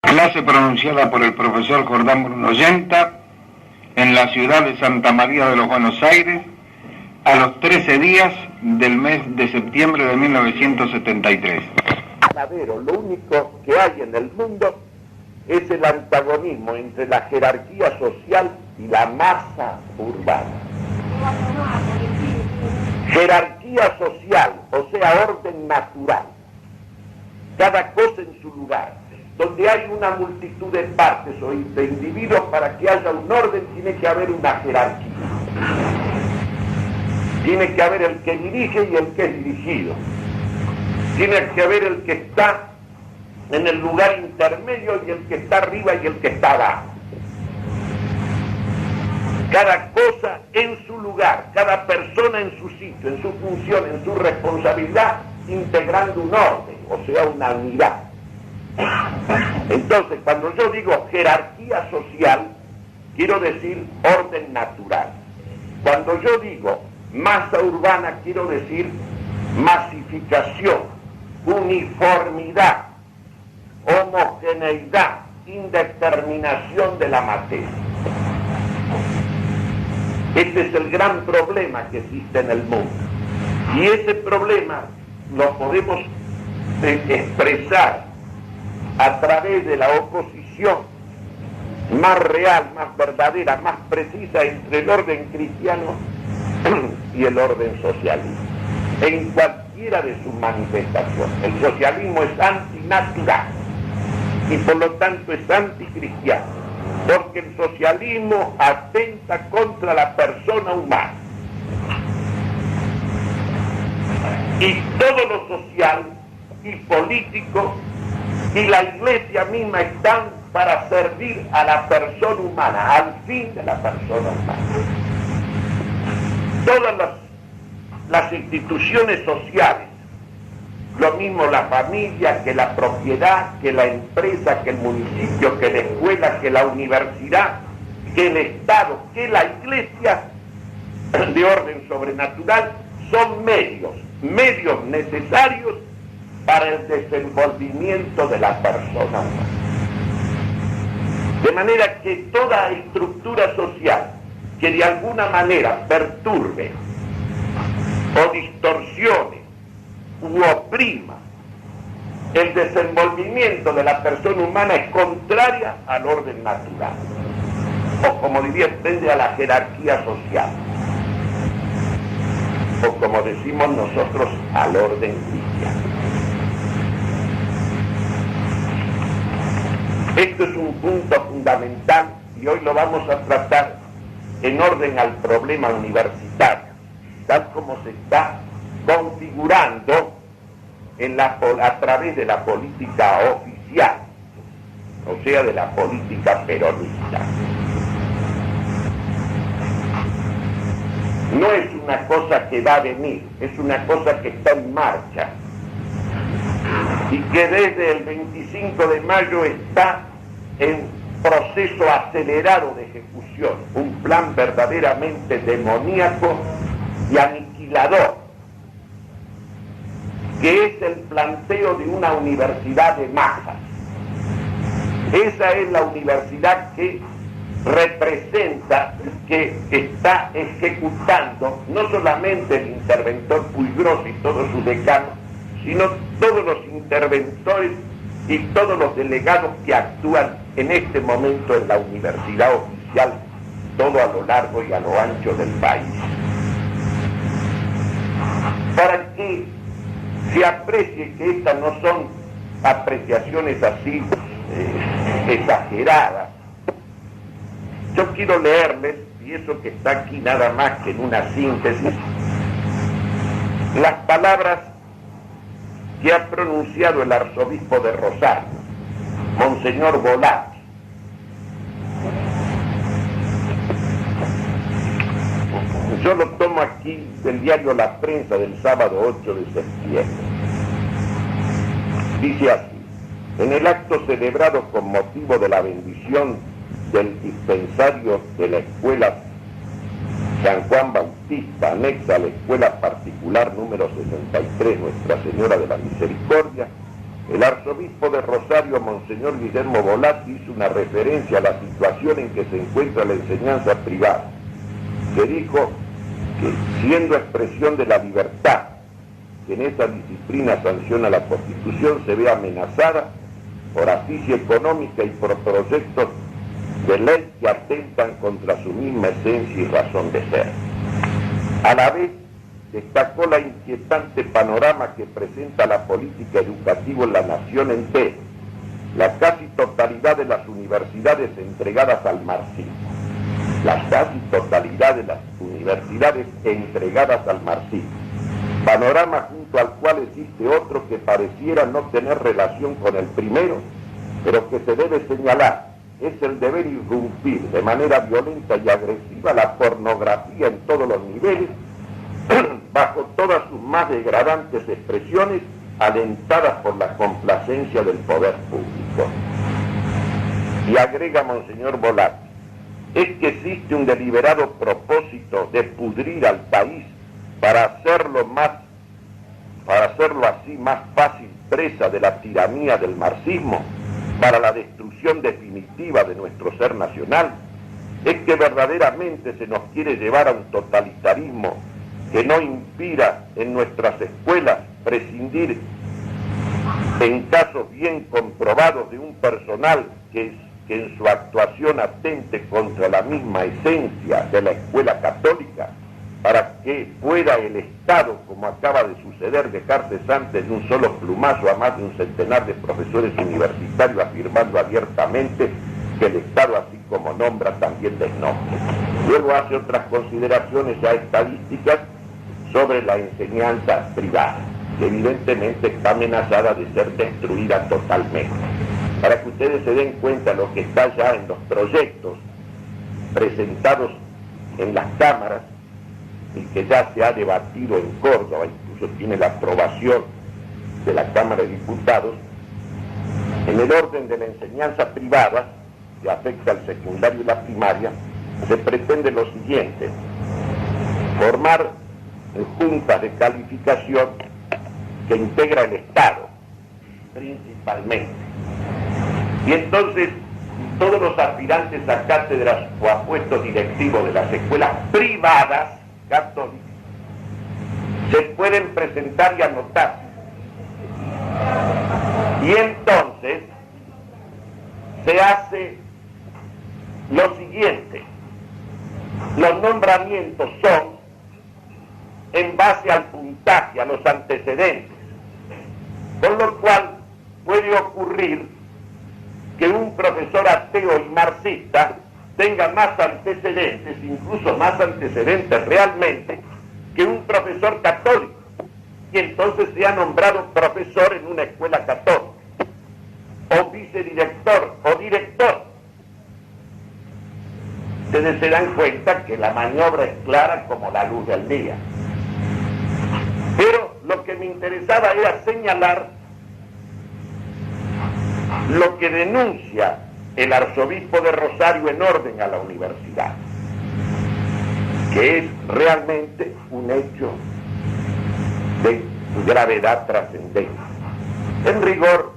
Clase pronunciada por el profesor Jordán Bruno Yenta en la ciudad de Santa María de los Buenos Aires a los 13 días del mes de septiembre de 1973. Lo único que hay en el mundo es el antagonismo entre la jerarquía social y la masa urbana. Jerarquía social, o sea, orden natural. Cada cosa en su lugar. Donde hay una multitud de partes o de individuos, para que haya un orden tiene que haber una jerarquía. Tiene que haber el que dirige y el que es dirigido. Tiene que haber el que está en el lugar intermedio y el que está arriba y el que está abajo. Cada cosa en su lugar, cada persona en su sitio, en su función, en su responsabilidad, integrando un orden, o sea, una unidad. Entonces, cuando yo digo jerarquía social, quiero decir orden natural. Cuando yo digo masa urbana, quiero decir masificación, uniformidad, homogeneidad, indeterminación de la materia. Este es el gran problema que existe en el mundo. Y ese problema lo podemos expresar a través de la oposición más real, más verdadera, más precisa entre el orden cristiano y el orden socialista, en cualquiera de sus manifestaciones. El socialismo es antinatural y por lo tanto es anticristiano, porque el socialismo atenta contra la persona humana. Y todo lo social y político y la iglesia misma están para servir a la persona humana, al fin de la persona humana. Todas las instituciones sociales, lo mismo la familia, que la propiedad, que la empresa, que el municipio, que la escuela, que la universidad, que el Estado, que la iglesia de orden sobrenatural, son medios necesarios para el desenvolvimiento de la persona humana. De manera que toda estructura social que de alguna manera perturbe o distorsione u oprima el desenvolvimiento de la persona humana es contraria al orden natural, o como diría Stendhal, a la jerarquía social, o como decimos nosotros, al orden cristiano. Esto es un punto fundamental y hoy lo vamos a tratar en orden al problema universitario, tal como se está configurando a través de la política oficial, o sea, de la política peronista. No es una cosa que va a venir, es una cosa que está en marcha y que desde el 25 de mayo está en proceso acelerado de ejecución, un plan verdaderamente demoníaco y aniquilador, que es el planteo de una universidad de masas. Esa es la universidad que representa, que está ejecutando no solamente el interventor Puigros y todos sus decanos, sino todos los interventores y todos los delegados que actúan en este momento en la universidad oficial, todo a lo largo y a lo ancho del país. Para que se aprecie que estas no son apreciaciones así exageradas, yo quiero leerles, y eso que está aquí nada más que en una síntesis, las palabras que ha pronunciado el arzobispo de Rosario, Monseñor Volati. Yo lo tomo aquí del diario La Prensa del sábado 8 de septiembre. Dice así: en el acto celebrado con motivo de la bendición del dispensario de la escuela San Juan Bautista, anexa a la escuela particular número 63, Nuestra Señora de la Misericordia, El arzobispo de Rosario, Monseñor Guillermo Volatti, hizo una referencia a la situación en que se encuentra la enseñanza privada, que dijo que, siendo expresión de la libertad que en esa disciplina sanciona la Constitución, se ve amenazada por asfixia económica y por proyectos de ley que atentan contra su misma esencia y razón de ser. A la vez, destacó la inquietante panorama que presenta la política educativa en la nación entera, la casi totalidad de las universidades entregadas al marxismo. La casi totalidad de las universidades entregadas al marxismo. Panorama junto al cual existe otro que pareciera no tener relación con el primero, pero que se debe señalar. Es el deber irrumpir de manera violenta y agresiva la pornografía en todos los niveles, bajo todas sus más degradantes expresiones, alentadas por la complacencia del poder público. Y agrega Monseñor Volatti, es que existe un deliberado propósito de pudrir al país para hacerlo así más fácil presa de la tiranía del marxismo, para la destrucción definitiva de nuestro ser nacional. Es que verdaderamente se nos quiere llevar a un totalitarismo que no impida en nuestras escuelas prescindir, en casos bien comprobados, de un personal que en su actuación atente contra la misma esencia de la escuela católica, para que pueda el Estado, como acaba de suceder, dejar cesante de un solo plumazo a más de un centenar de profesores universitarios, afirmando abiertamente que el Estado, así como nombra, también desnombra. Luego hace otras consideraciones ya estadísticas sobre la enseñanza privada, que evidentemente está amenazada de ser destruida totalmente. Para que ustedes se den cuenta de lo que está ya en los proyectos presentados en las cámaras y que ya se ha debatido en Córdoba, incluso tiene la aprobación de la Cámara de Diputados, en el orden de la enseñanza privada, que afecta al secundario y la primaria, se pretende lo siguiente: formar juntas de calificación que integra el Estado, principalmente. Y entonces todos los aspirantes a cátedras o a puestos directivos de las escuelas privadas católicas se pueden presentar y anotar. Y entonces se hace lo siguiente: los nombramientos son en base al puntaje, a los antecedentes, con lo cual puede ocurrir que un profesor ateo y marxista tenga más antecedentes, incluso más antecedentes realmente, que un profesor católico, y entonces sea nombrado profesor en una escuela católica, o vicedirector, o director. Ustedes se dan cuenta que la maniobra es clara como la luz del día. Pero lo que me interesaba era señalar lo que denuncia el arzobispo de Rosario en orden a la universidad, que es realmente un hecho de gravedad trascendente. En rigor,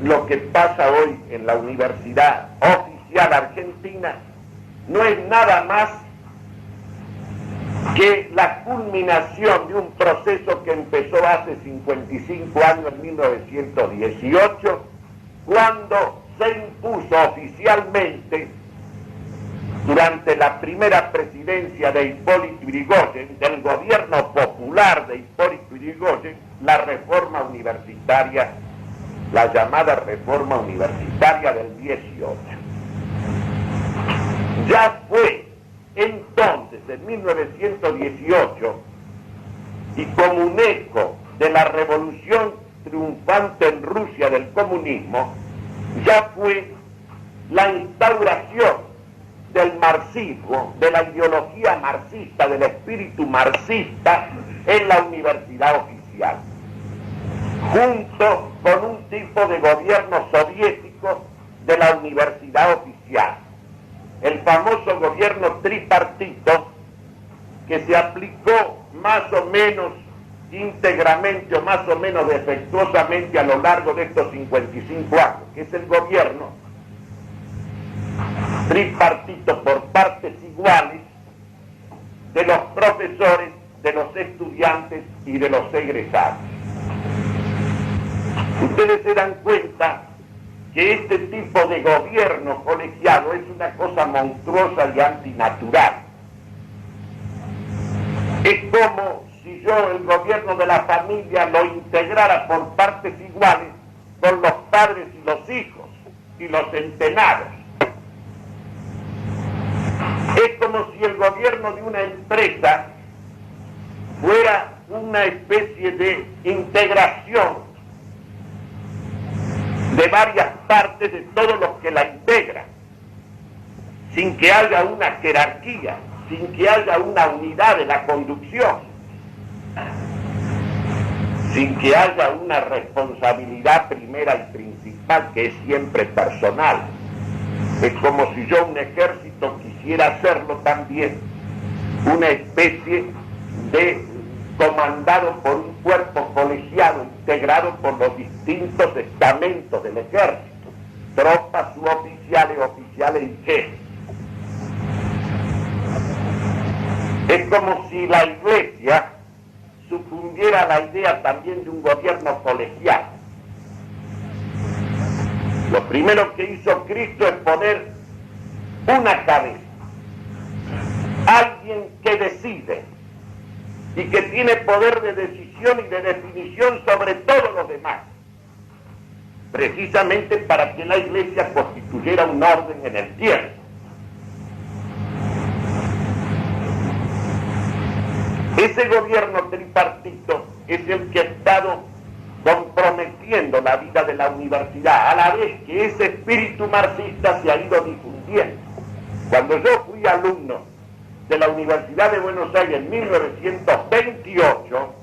lo que pasa hoy en la Universidad Oficial Argentina no es nada más que la culminación de un proceso que empezó hace 55 años, en 1918, cuando se impuso oficialmente, durante la primera presidencia de Hipólito Yrigoyen, del gobierno popular de Hipólito Yrigoyen, la reforma universitaria, la llamada reforma universitaria del 18. Ya fue entonces, en 1918, y como un eco de la revolución triunfante en Rusia del comunismo, ya fue la instauración del marxismo, de la ideología marxista, del espíritu marxista en la universidad oficial, junto con un tipo de gobierno soviético de la universidad oficial, el famoso gobierno tripartito que se aplicó más o menos íntegramente o más o menos defectuosamente a lo largo de estos 55 años, que es el gobierno tripartito por partes iguales de los profesores, de los estudiantes y de los egresados. Ustedes se dan cuenta que este tipo de gobierno colegiado es una cosa monstruosa y antinatural. Es como si yo el gobierno de la familia lo integrara por partes iguales con los padres y los hijos y los centenados. Es como si el gobierno de una empresa fuera una especie de integración de varias partes de todos los que la integran, sin que haya una jerarquía, sin que haya una unidad de la conducción, sin que haya una responsabilidad primera y principal que es siempre personal. Es como si yo un ejército quisiera hacerlo también, una especie de comandado por un cuerpo colegiado integrado por los distintos estamentos del ejército, tropas, suboficiales, oficiales y jefes. Es como si la Iglesia sucumbiera a la idea también de un gobierno colegial. Lo primero que hizo Cristo es poner una cabeza, alguien que decide y que tiene poder de decisión y de definición sobre todos los demás, precisamente para que la Iglesia constituyera un orden en el tiempo. Ese gobierno tripartito es el que ha estado comprometiendo la vida de la universidad, a la vez que ese espíritu marxista se ha ido difundiendo. Cuando yo fui alumno de la Universidad de Buenos Aires en 1928,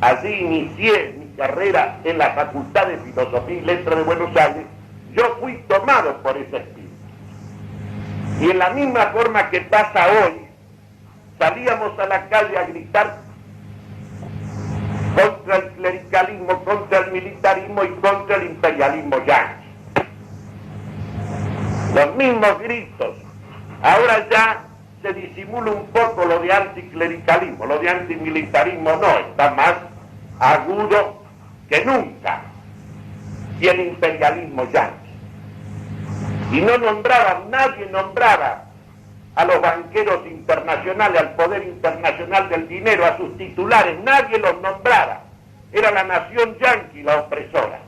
allí inicié mi carrera en la Facultad de Filosofía y Letras de Buenos Aires, yo fui tomado por ese espíritu. Y en la misma forma que pasa hoy, salíamos a la calle a gritar contra el clericalismo, contra el militarismo y contra el imperialismo yanqui. Los mismos gritos. Ahora ya se disimula un poco lo de anticlericalismo, lo de antimilitarismo no, está más agudo que nunca. Y el imperialismo yanqui. Y no nombraban, nadie nombraba a los banqueros internacionales, al poder internacional del dinero, a sus titulares, nadie los nombraba. Era la nación yanqui la opresora.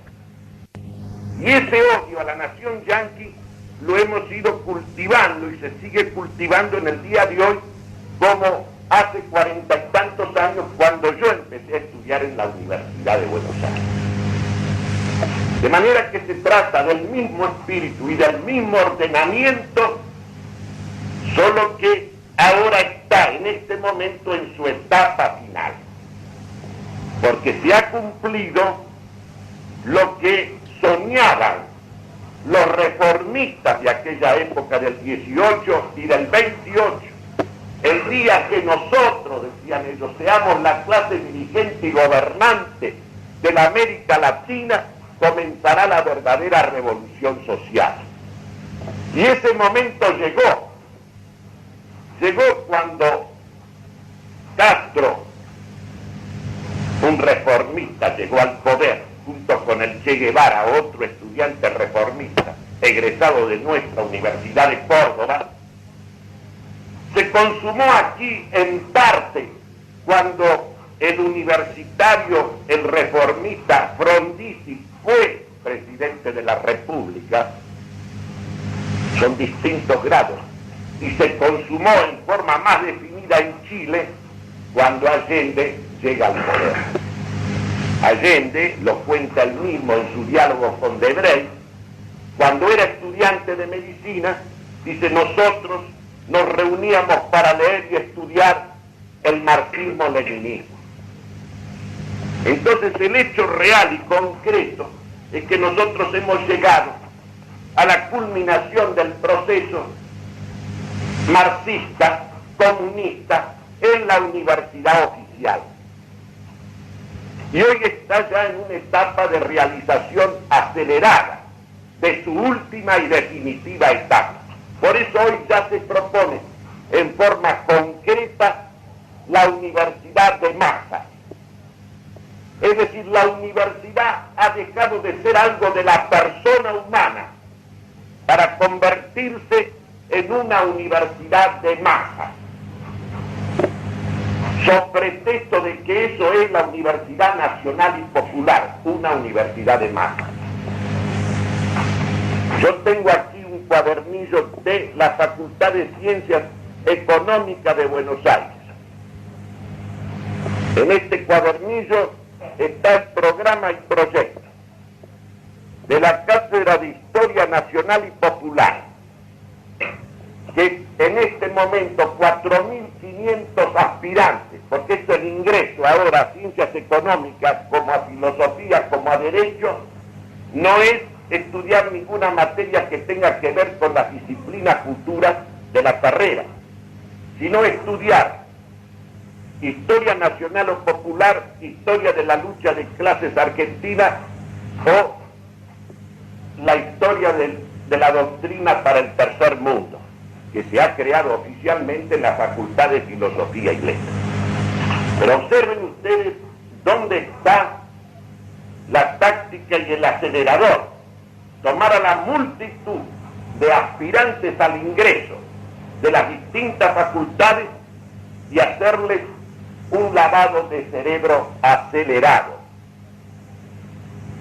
Y ese odio a la nación yanqui lo hemos ido cultivando y se sigue cultivando en el día de hoy, como hace 40 y tantos años cuando yo empecé a estudiar en la Universidad de Buenos Aires. De manera que se trata del mismo espíritu y del mismo ordenamiento, solo que ahora está en este momento en su etapa final, porque se ha cumplido lo que soñaban los reformistas de aquella época del 18 y del 28, el día que nosotros, decían ellos, seamos la clase dirigente y gobernante de la América Latina, comenzará la verdadera revolución social. Y ese momento llegó cuando Castro, un reformista, llegó al poder, junto con el Che Guevara, otro estudiante reformista, egresado de nuestra Universidad de Córdoba. Se consumó aquí en parte cuando el universitario, el reformista Frondizi fue presidente de la República. Son distintos grados. Y se consumó en forma más definida en Chile cuando Allende llega al poder. Allende, lo cuenta él mismo en su diálogo con Debrey, cuando era estudiante de medicina, dice, nosotros nos reuníamos para leer y estudiar el marxismo-leninismo. Entonces el hecho real y concreto es que nosotros hemos llegado a la culminación del proceso marxista, comunista, en la universidad oficial. y hoy está ya en una etapa de realización acelerada de su última y definitiva etapa. Por eso hoy ya se propone en forma concreta la universidad de masas. Es decir, la universidad ha dejado de ser algo de la persona humana para convertirse en una universidad de masas, sobre pretexto de que eso es la Universidad Nacional y Popular, una universidad de masas. Yo tengo aquí un cuadernillo de la Facultad de Ciencias Económicas de Buenos Aires. En este cuadernillo está el programa y proyecto de la Cátedra de Historia Nacional y Popular, que en este momento 4.500 aspirantes, porque esto es el ingreso ahora a ciencias económicas, como a filosofía, como a derecho, no es estudiar ninguna materia que tenga que ver con las disciplinas futuras de la carrera, sino estudiar historia nacional o popular, historia de la lucha de clases argentina o la historia de la doctrina para el tercer mundo, que se ha creado oficialmente en la Facultad de Filosofía y Letras. Pero observen ustedes dónde está la táctica y el acelerador. Tomar a la multitud de aspirantes al ingreso de las distintas facultades y hacerles un lavado de cerebro acelerado.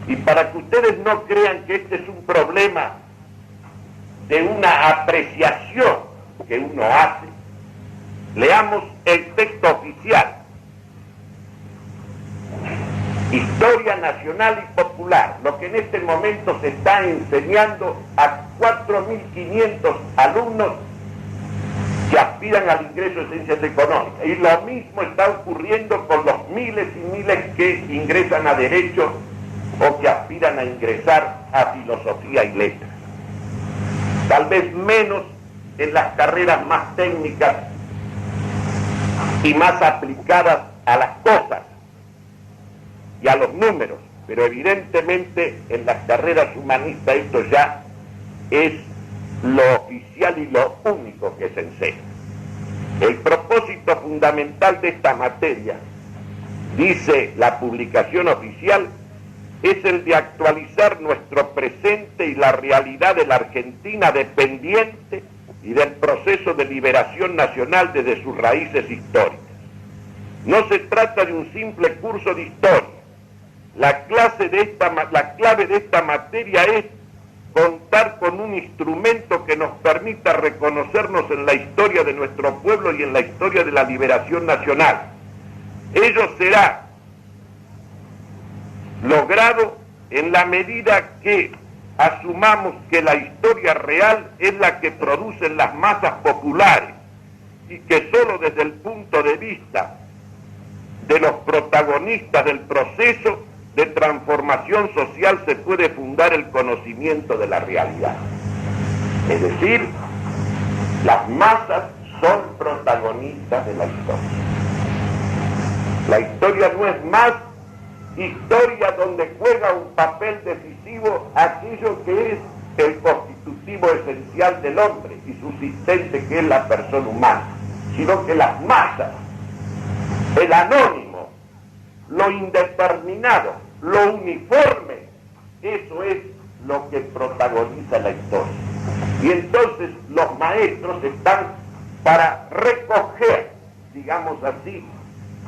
Y para que ustedes no crean que este es un problema de una apreciación que uno hace, leamos el texto oficial. Historia Nacional y Popular, lo que en este momento se está enseñando a 4.500 alumnos que aspiran al ingreso de Ciencias Económicas. Y lo mismo está ocurriendo con los miles y miles que ingresan a Derecho o que aspiran a ingresar a Filosofía y Letras. Tal vez menos en las carreras más técnicas y más aplicadas a las cosas y a los números, pero evidentemente en las carreras humanistas esto ya es lo oficial y lo único que se enseña. El propósito fundamental de esta materia, dice la publicación oficial, es el de actualizar nuestro presente y la realidad de la Argentina dependiente y del proceso de liberación nacional desde sus raíces históricas. No se trata de un simple curso de historia. La clave de esta materia es contar con un instrumento que nos permita reconocernos en la historia de nuestro pueblo y en la historia de la liberación nacional. Ello será logrado en la medida que asumamos que la historia real es la que producen las masas populares y que solo desde el punto de vista de los protagonistas del proceso de transformación social se puede fundar el conocimiento de la realidad. Es decir, las masas son protagonistas de la historia. La historia no es más historia donde juega un papel decisivo aquello que es el constitutivo esencial del hombre y subsistente que es la persona humana, sino que las masas, el anónimo, lo indeterminado, lo uniforme, eso es lo que protagoniza la historia. Y entonces los maestros están para recoger, digamos así,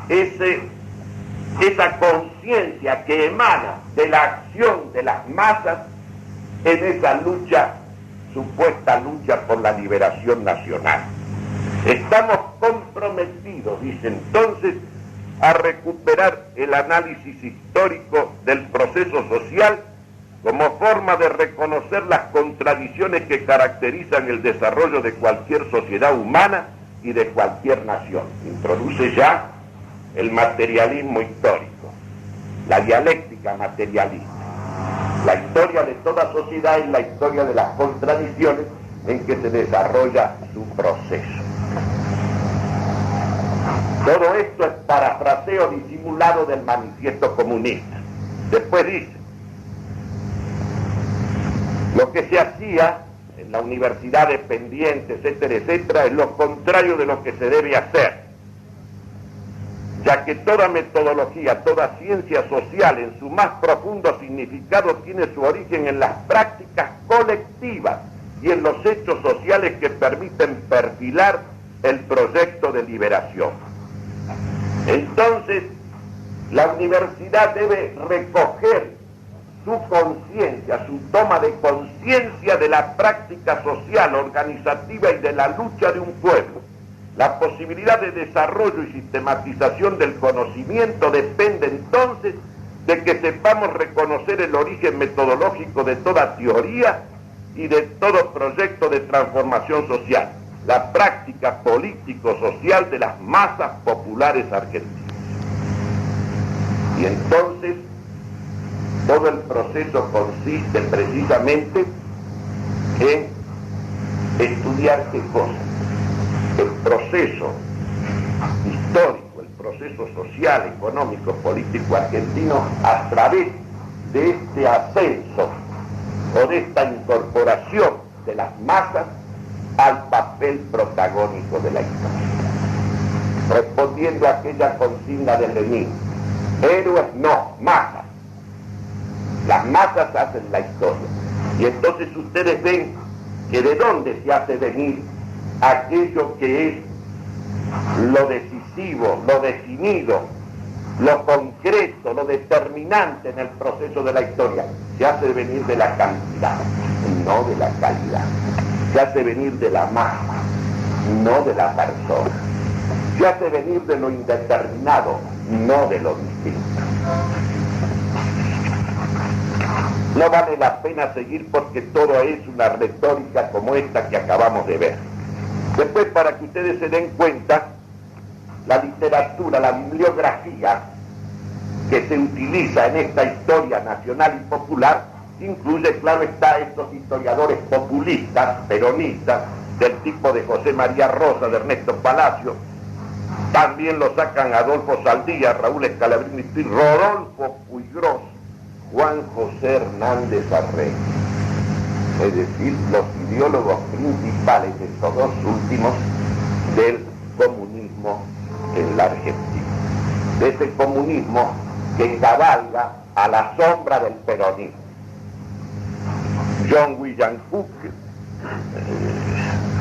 esa conciencia que emana de la acción de las masas en esa lucha, supuesta lucha por la liberación nacional. Estamos comprometidos, dice entonces, a recuperar el análisis histórico del proceso social como forma de reconocer las contradicciones que caracterizan el desarrollo de cualquier sociedad humana y de cualquier nación. Introduce ya el materialismo histórico, la dialéctica materialista. La historia de toda sociedad es la historia de las contradicciones en que se desarrolla su proceso. Todo esto es parafraseo disimulado del manifiesto comunista. Después dice, lo que se hacía en la universidad dependiente, etcétera, etcétera, es lo contrario de lo que se debe hacer, ya que toda metodología, toda ciencia social en su más profundo significado tiene su origen en las prácticas colectivas y en los hechos sociales que permiten perfilar el proyecto de liberación. Entonces, la universidad debe recoger su conciencia, su toma de conciencia de la práctica social, organizativa y de la lucha de un pueblo. La posibilidad de desarrollo y sistematización del conocimiento depende entonces de que sepamos reconocer el origen metodológico de toda teoría y de todo proyecto de transformación social, la práctica político-social de las masas populares argentinas. Y entonces, todo el proceso consiste precisamente en estudiar qué cosa. El proceso histórico, el proceso social, económico, político argentino a través de este ascenso o de esta incorporación de las masas al papel protagónico de la historia. Respondiendo a aquella consigna de Lenin, héroes no, masas. Las masas hacen la historia. Y entonces ustedes ven que de dónde se hace venir aquello que es lo decisivo, lo definido, lo concreto, lo determinante en el proceso de la historia. Se hace venir de la cantidad, no de la calidad. Se hace venir de la masa, no de la persona. Se hace venir de lo indeterminado, no de lo distinto. No vale la pena seguir porque todo es una retórica como esta que acabamos de ver. Después, para que ustedes se den cuenta, la literatura, la bibliografía que se utiliza en esta historia nacional y popular, incluye, claro está, estos historiadores populistas, peronistas, del tipo de José María Rosa, de Ernesto Palacio. También lo sacan Adolfo Saldía, Raúl Scalabrini, Rodolfo Puigros, Juan José Hernández Arregui. Es decir, los ideólogos principales, estos dos últimos, del comunismo en la Argentina. De ese comunismo que cabalga a la sombra del peronismo. John William Cook,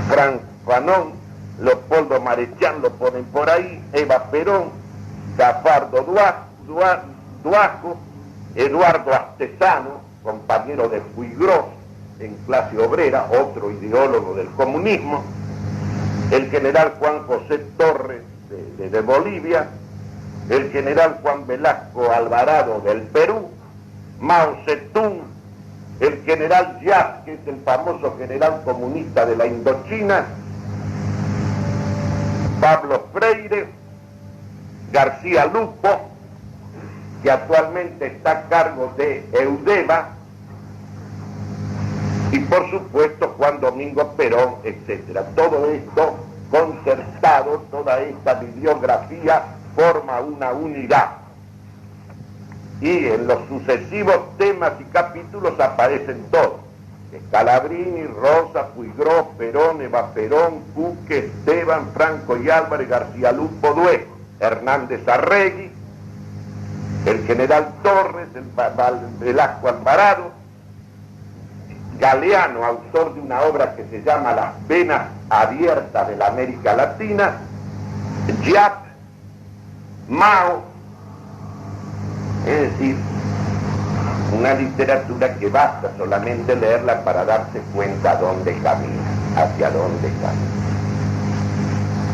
Franz Fanon, Leopoldo Marechal lo ponen por ahí, Eva Perón, Gafardo Duajo, Eduardo Astesano, compañero de Puigros en clase obrera, otro ideólogo del comunismo, el general Juan José Torres de Bolivia, el general Juan Velasco Alvarado del Perú, Mao Zedong, el general Yap, que es el famoso general comunista de la Indochina, Pablo Freire, García Lupo, que actualmente está a cargo de Eudeva, y por supuesto Juan Domingo Perón, etc. Todo esto concertado, toda esta bibliografía forma una unidad. Y en los sucesivos temas y capítulos aparecen todos. Scalabrini, Rosa, Puigros, Perón, Eva Perón, Cuque, Esteban, Franco y Álvarez, García Lupo, Duejo, Hernández Arregui, el general Torres, el Velasco Alvarado, Galeano, autor de una obra que se llama Las venas abiertas de la América Latina, Yap, Mao, es decir, una literatura que basta solamente leerla para darse cuenta a dónde camina, hacia dónde camina.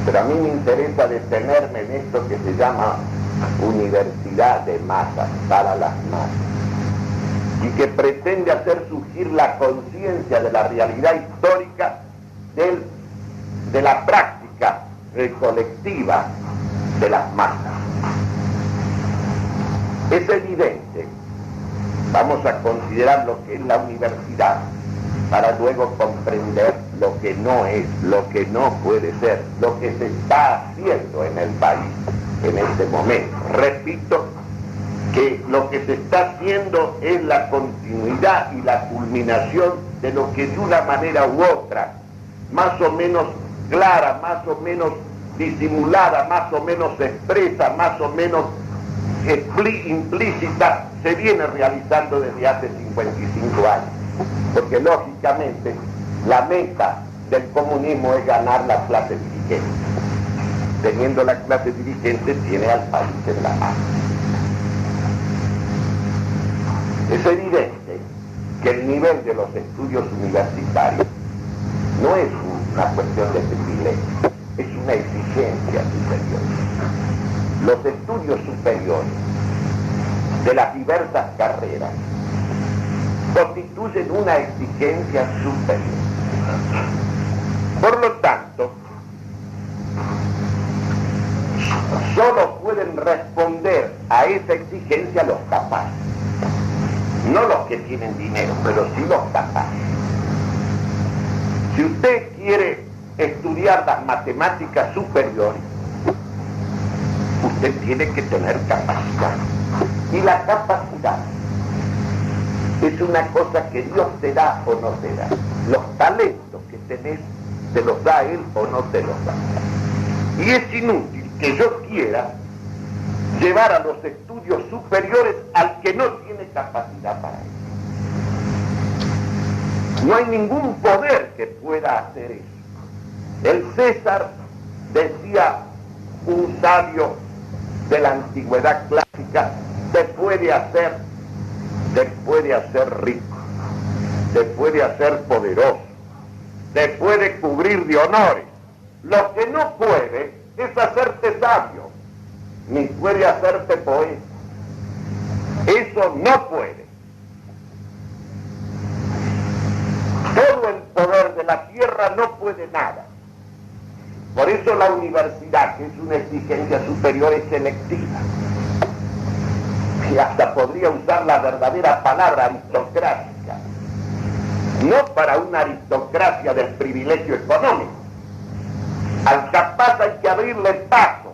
Pero a mí me interesa detenerme en esto que se llama universidad de masas, para las masas, y que pretende hacer surgir la conciencia de la realidad histórica de la práctica colectiva de las masas. Es evidente, vamos a considerar lo que es la universidad, para luego comprender lo que no es, lo que no puede ser, lo que se está haciendo en el país en este momento. Repito que lo que se está haciendo es la continuidad y la culminación de lo que de una manera u otra, más o menos clara, más o menos disimulada, más o menos expresa, más o menos implícita, se viene realizando desde hace 55 años. Porque lógicamente la meta del comunismo es ganar la clase dirigente. Teniendo la clase dirigente tiene al país en la mano. Es evidente que el nivel de los estudios universitarios no es una cuestión de privilegio, es una exigencia superior. Los estudios superiores de las diversas carreras constituyen una exigencia superior. Por lo tanto, solo pueden responder a esa exigencia los capaces. No los que tienen dinero, pero sí los capaces. Si usted quiere estudiar las matemáticas superiores, usted tiene que tener capacidad. Y la capacidad es una cosa que Dios te da o no te da. Los talentos que tenés, te los da Él o no te los da. Y es inútil que yo quiera llevar a los estudios superiores al que no tiene capacidad para eso. No hay ningún poder que pueda hacer eso. El César, decía un sabio de la antigüedad clásica, te puede hacer rico, te puede hacer poderoso, te puede cubrir de honores. Lo que no puede es hacerte sabio, ni puede hacerte poeta. Eso no puede. Todo el poder de la tierra no puede nada. Por eso la universidad, que es una exigencia superior, es selectiva. Y hasta podría usar la verdadera palabra aristocrática. No para una aristocracia del privilegio económico. Al capaz hay que abrirle paso,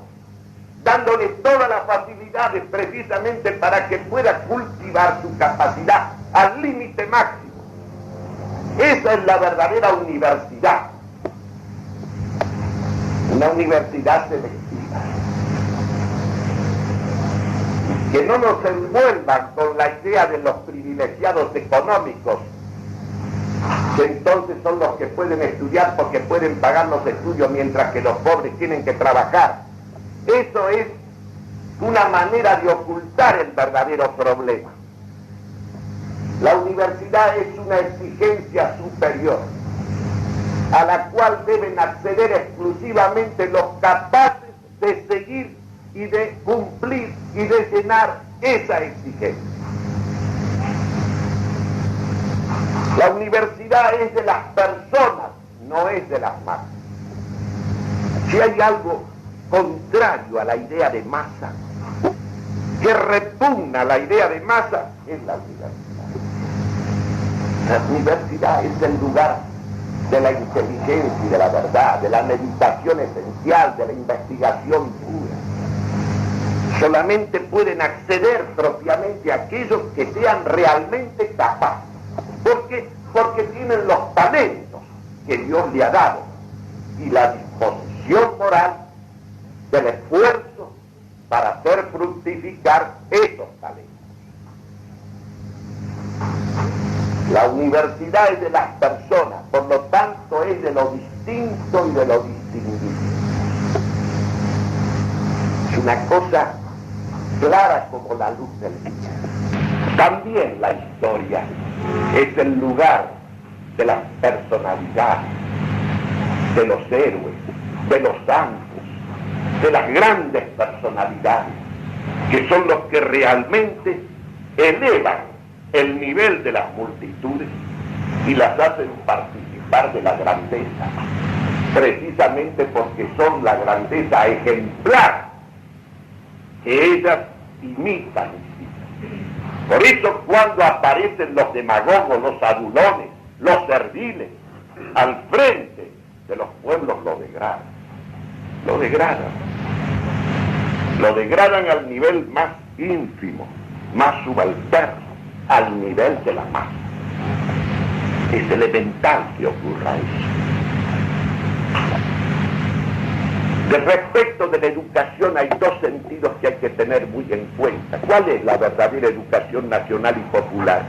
dándole todas las facilidades precisamente para que pueda cultivar su capacidad al límite máximo. Esa es la verdadera universidad. Una universidad selectiva. Que no nos envuelvan con la idea de los privilegiados económicos, que entonces son los que pueden estudiar porque pueden pagar los estudios mientras que los pobres tienen que trabajar. Eso es una manera de ocultar el verdadero problema. La universidad es una exigencia superior a la cual deben acceder exclusivamente los capaces de seguir y de cumplir y de llenar esa exigencia. La universidad es de las personas, no es de las masas. Si hay algo contrario a la idea de masa, que repugna la idea de masa, es la universidad. La universidad es el lugar de la inteligencia y de la verdad, de la meditación esencial, de la investigación pura. Solamente pueden acceder propiamente a aquellos que sean realmente capaces. ¿Por qué? Porque tienen los talentos que Dios le ha dado y la disposición moral del esfuerzo para hacer fructificar esos talentos. La universidad es de las personas, por lo tanto es de lo distinto y de lo distinguido. Es una cosa clara como la luz del día. También la historia es el lugar de las personalidades, de los héroes, de los santos, de las grandes personalidades, que son los que realmente elevan el nivel de las multitudes y las hacen participar de la grandeza, precisamente porque son la grandeza ejemplar que ellas imitan. Por eso cuando aparecen los demagogos, los adulones, los serviles, al frente de los pueblos lo degradan. Lo degradan. Lo degradan al nivel más ínfimo, más subalterno, al nivel de la masa. Es elemental que ocurra eso. De respecto de la educación hay dos sentidos que hay que tener muy en cuenta. ¿Cuál es la verdadera educación nacional y popular?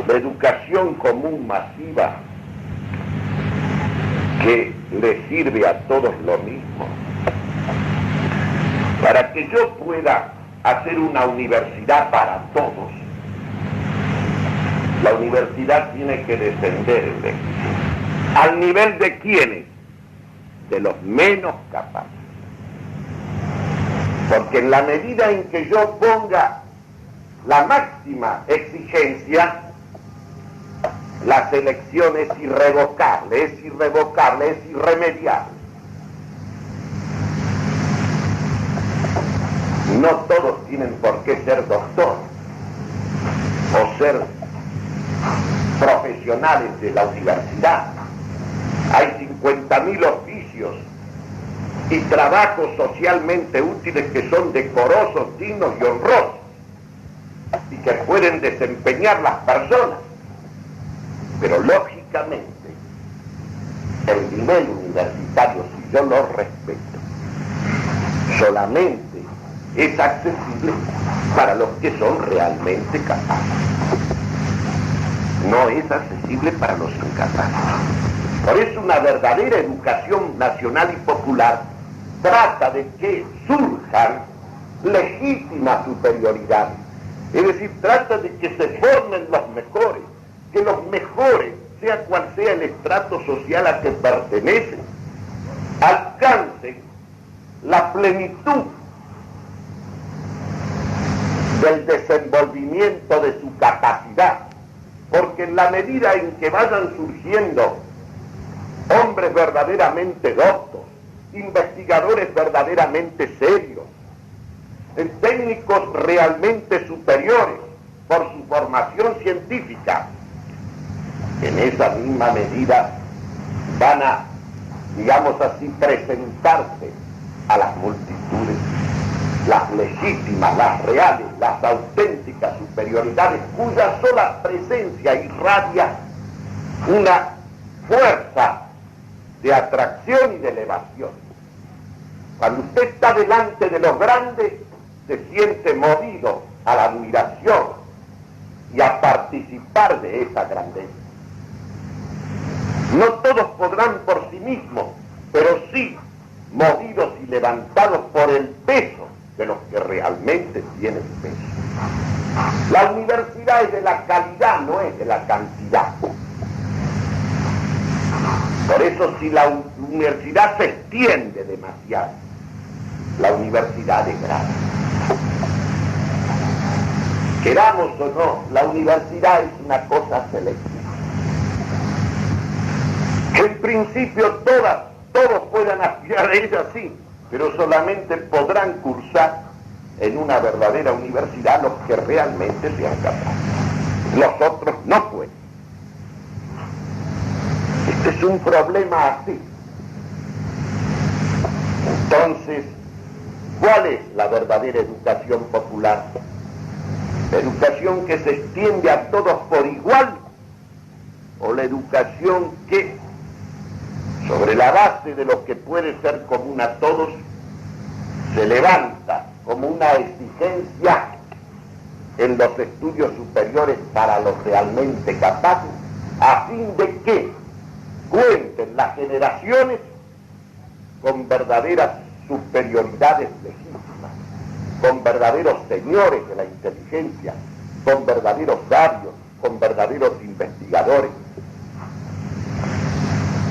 La educación común masiva que le sirve a todos lo mismo. Para que yo pueda hacer una universidad para todos, la universidad tiene que descender en la exigencia. ¿Al nivel de quiénes? De los menos capaces. Porque en la medida en que yo ponga la máxima exigencia, la selección es irrevocable, es irremediable. No todos tienen por qué ser doctor o ser profesionales de la universidad. Hay 50.000 oficios y trabajos socialmente útiles que son decorosos, dignos y honrosos y que pueden desempeñar las personas. Pero lógicamente, el nivel universitario, si yo lo respeto, solamente es accesible para los que son realmente capaces. No es accesible para los incapaces. Por eso una verdadera educación nacional y popular trata de que surjan legítimas superioridades. Es decir, trata de que se formen los mejores, que los mejores, sea cual sea el estrato social a que pertenecen, alcancen la plenitud del desenvolvimiento de su capacidad, porque en la medida en que vayan surgiendo hombres verdaderamente doctos, investigadores verdaderamente serios, técnicos realmente superiores por su formación científica, en esa misma medida van a, digamos así, presentarse a las multitudes las legítimas, las reales, las auténticas superioridades cuya sola presencia irradia una fuerza de atracción y de elevación. Cuando usted está delante de los grandes, se siente movido a la admiración y a participar de esa grandeza. No todos podrán por sí mismos, pero sí movidos y levantados por el peso de los que realmente tienen peso. La universidad es de la calidad, no es de la cantidad. Por eso, si la universidad se extiende demasiado, la universidad degrada. Queramos o no, la universidad es una cosa selectiva. En principio todos puedan aspirar a ella, sí, pero solamente podrán cursar en una verdadera universidad los que realmente sean capaces. Los otros no pueden. Este es un problema así. Entonces, ¿cuál es la verdadera educación popular? ¿La educación que se extiende a todos por igual? ¿O la educación que, sobre la base de lo que puede ser común a todos, se levanta como una exigencia en los estudios superiores para los realmente capaces, a fin de que cuenten las generaciones con verdaderas superioridades legítimas, con verdaderos señores de la inteligencia, con verdaderos sabios, con verdaderos investigadores?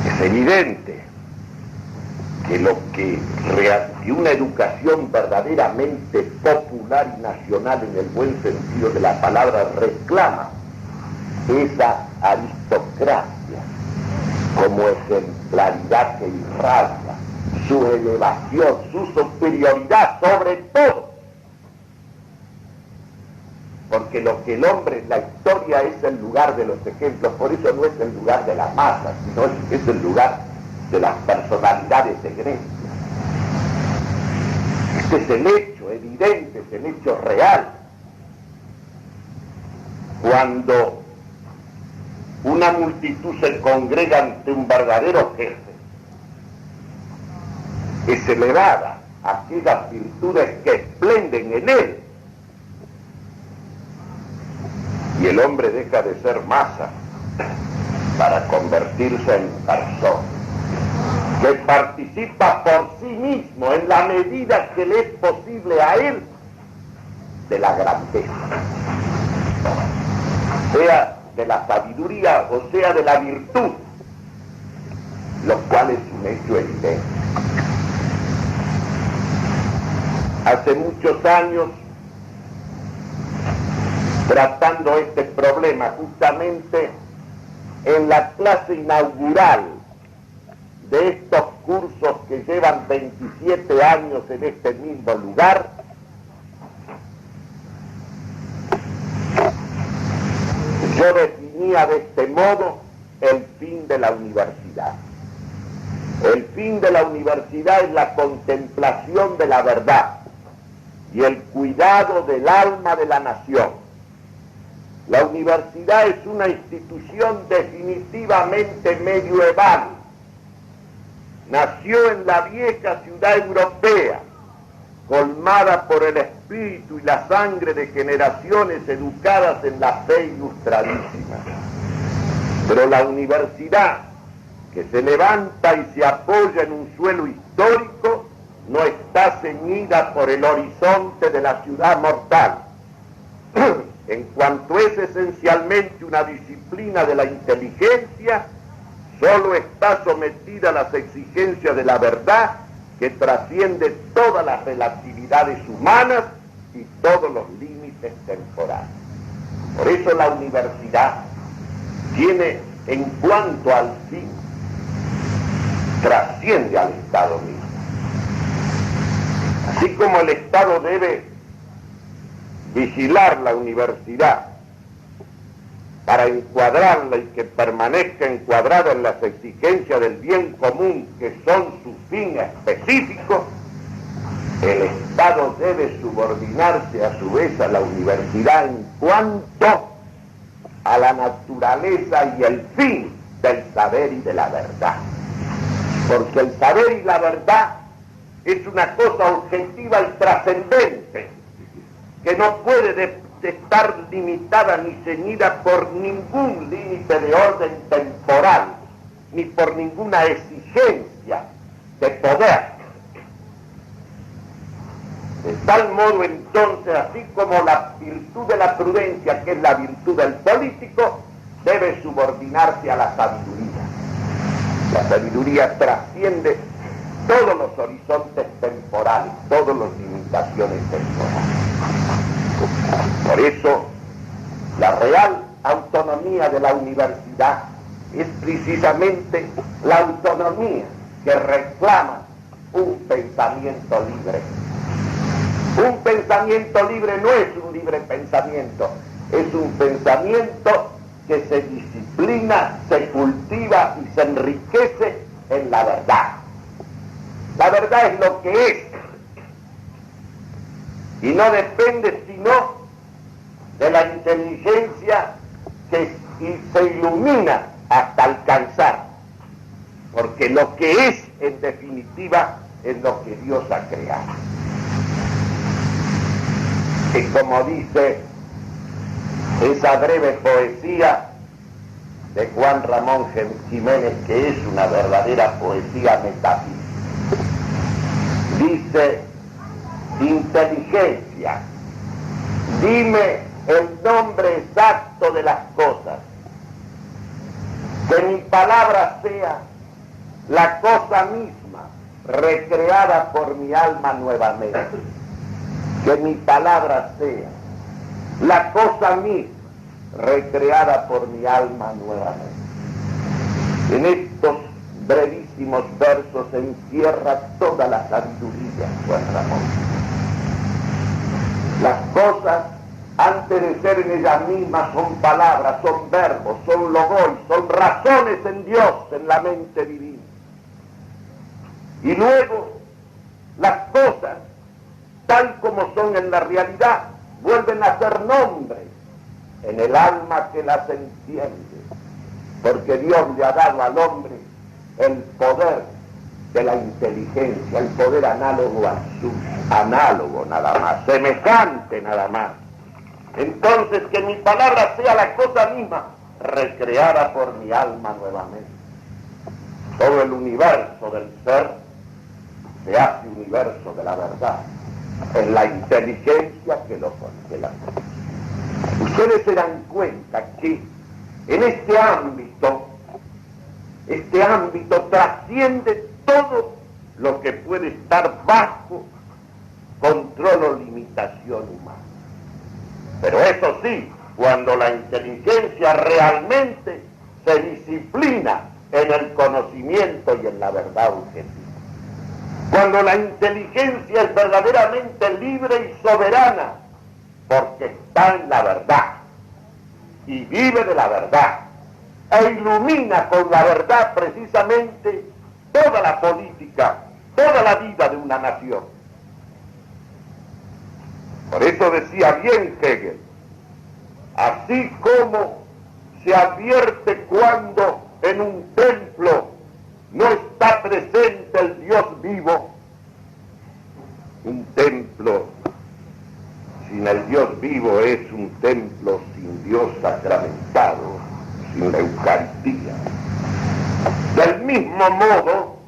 Es evidente que una educación verdaderamente popular y nacional en el buen sentido de la palabra reclama esa aristocracia como ejemplaridad que irradia su elevación, su superioridad sobre todo. que lo que el hombre en la historia es el lugar de los ejemplos, por eso no es el lugar de la masa, sino es el lugar de las personalidades egregias. Este es el hecho evidente, es el hecho real. Cuando una multitud se congrega ante un verdadero jefe, es elevada a aquellas virtudes que esplenden en él, y el hombre deja de ser masa para convertirse en persona, que participa por sí mismo en la medida que le es posible a él de la grandeza, sea de la sabiduría o sea de la virtud, lo cual es un hecho evidente. Hace muchos años, tratando este problema justamente en la clase inaugural de estos cursos que llevan 27 años en este mismo lugar, yo definía de este modo el fin de la universidad. El fin de la universidad es la contemplación de la verdad y el cuidado del alma de la nación. La universidad es una institución definitivamente medieval. Nació en la vieja ciudad europea, colmada por el espíritu y la sangre de generaciones educadas en la fe ilustradísima. Pero la universidad, que se levanta y se apoya en un suelo histórico, no está ceñida por el horizonte de la ciudad mortal. En cuanto es esencialmente una disciplina de la inteligencia, solo está sometida a las exigencias de la verdad, que trasciende todas las relatividades humanas y todos los límites temporales. Por eso la universidad tiene, en cuanto al fin, trasciende al Estado mismo. Así como el Estado debe vigilar la universidad para encuadrarla y que permanezca encuadrada en las exigencias del bien común, que son su fin específico, el Estado debe subordinarse a su vez a la universidad en cuanto a la naturaleza y el fin del saber y de la verdad. Porque el saber y la verdad es una cosa objetiva y trascendente, que no puede estar limitada ni ceñida por ningún límite de orden temporal, ni por ninguna exigencia de poder. De tal modo, entonces, así como la virtud de la prudencia, que es la virtud del político, debe subordinarse a la sabiduría. La sabiduría trasciende todos los horizontes temporales, todas las limitaciones temporales. Por eso, la real autonomía de la universidad es precisamente la autonomía que reclama un pensamiento libre. Un pensamiento libre no es un libre pensamiento, es un pensamiento que se disciplina, se cultiva y se enriquece en la verdad. La verdad es lo que es, y no depende sino de la inteligencia que se ilumina hasta alcanzar, porque lo que es, en definitiva, es lo que Dios ha creado. Y como dice esa breve poesía de Juan Ramón Jiménez, que es una verdadera poesía metafísica, dice: inteligencia, dime el nombre exacto de las cosas, que mi palabra sea la cosa misma recreada por mi alma nuevamente, que mi palabra sea la cosa misma recreada por mi alma nuevamente. En estos brevísimos versos se encierra toda la sabiduría, Juan Ramón. Las cosas antes de ser en ellas mismas, son palabras, son verbos, son logos, son razones en Dios, en la mente divina. Y luego, las cosas, tal como son en la realidad, vuelven a ser nombres en el alma que las entiende, porque Dios le ha dado al hombre el poder de la inteligencia, el poder análogo al suyo, análogo nada más, semejante nada más. Entonces, que mi palabra sea la cosa misma, recreada por mi alma nuevamente. Todo el universo del ser se hace universo de la verdad, en la inteligencia que lo congela. Ustedes se dan cuenta que en este ámbito trasciende todo lo que puede estar bajo control o limitación humana. Pero eso sí, cuando la inteligencia realmente se disciplina en el conocimiento y en la verdad objetiva. Cuando la inteligencia es verdaderamente libre y soberana, porque está en la verdad y vive de la verdad, e ilumina con la verdad precisamente toda la política, toda la vida de una nación. Por eso decía bien Hegel, así como se advierte cuando en un templo no está presente el Dios vivo, un templo sin el Dios vivo es un templo sin Dios sacramentado, sin la Eucaristía. Del mismo modo,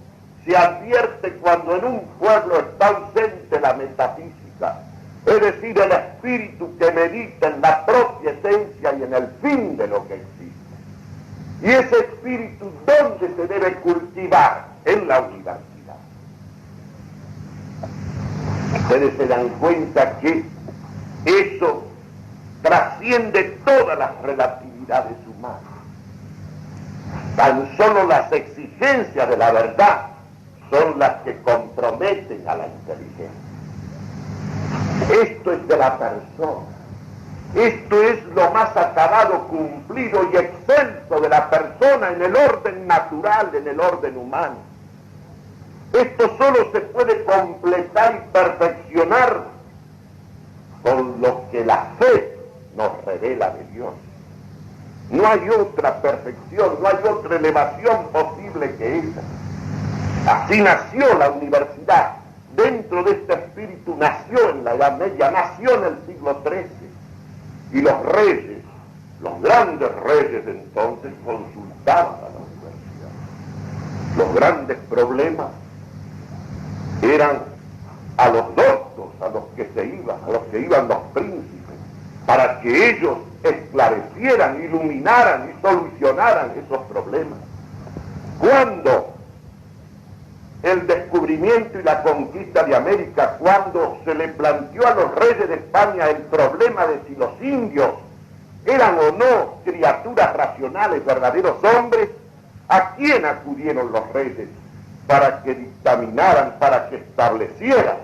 se advierte cuando en un pueblo está ausente la metafísica, es decir, el espíritu que medita en la propia esencia y en el fin de lo que existe. Y ese espíritu, ¿dónde se debe cultivar? En la universidad. Ustedes se dan cuenta que eso trasciende todas las relatividades humanas. Tan solo las exigencias de la verdad son las que comprometen a la inteligencia. Esto es de la persona. Esto es lo más acabado, cumplido y excelso de la persona en el orden natural, en el orden humano. Esto solo se puede completar y perfeccionar con lo que la fe nos revela de Dios. No hay otra perfección, no hay otra elevación posible que esa. Así nació la universidad. Dentro de este espíritu nació en la Edad Media, nació en el siglo XIII. Y los reyes, los grandes reyes de entonces, consultaban a la universidad. Los grandes problemas eran a los doctos, a los que iban los príncipes, para que ellos esclarecieran, iluminaran y solucionaran esos problemas. Cuando el descubrimiento y la conquista de América, cuando se le planteó a los reyes de España el problema de si los indios eran o no criaturas racionales, verdaderos hombres, ¿a quién acudieron los reyes para que dictaminaran, para que establecieran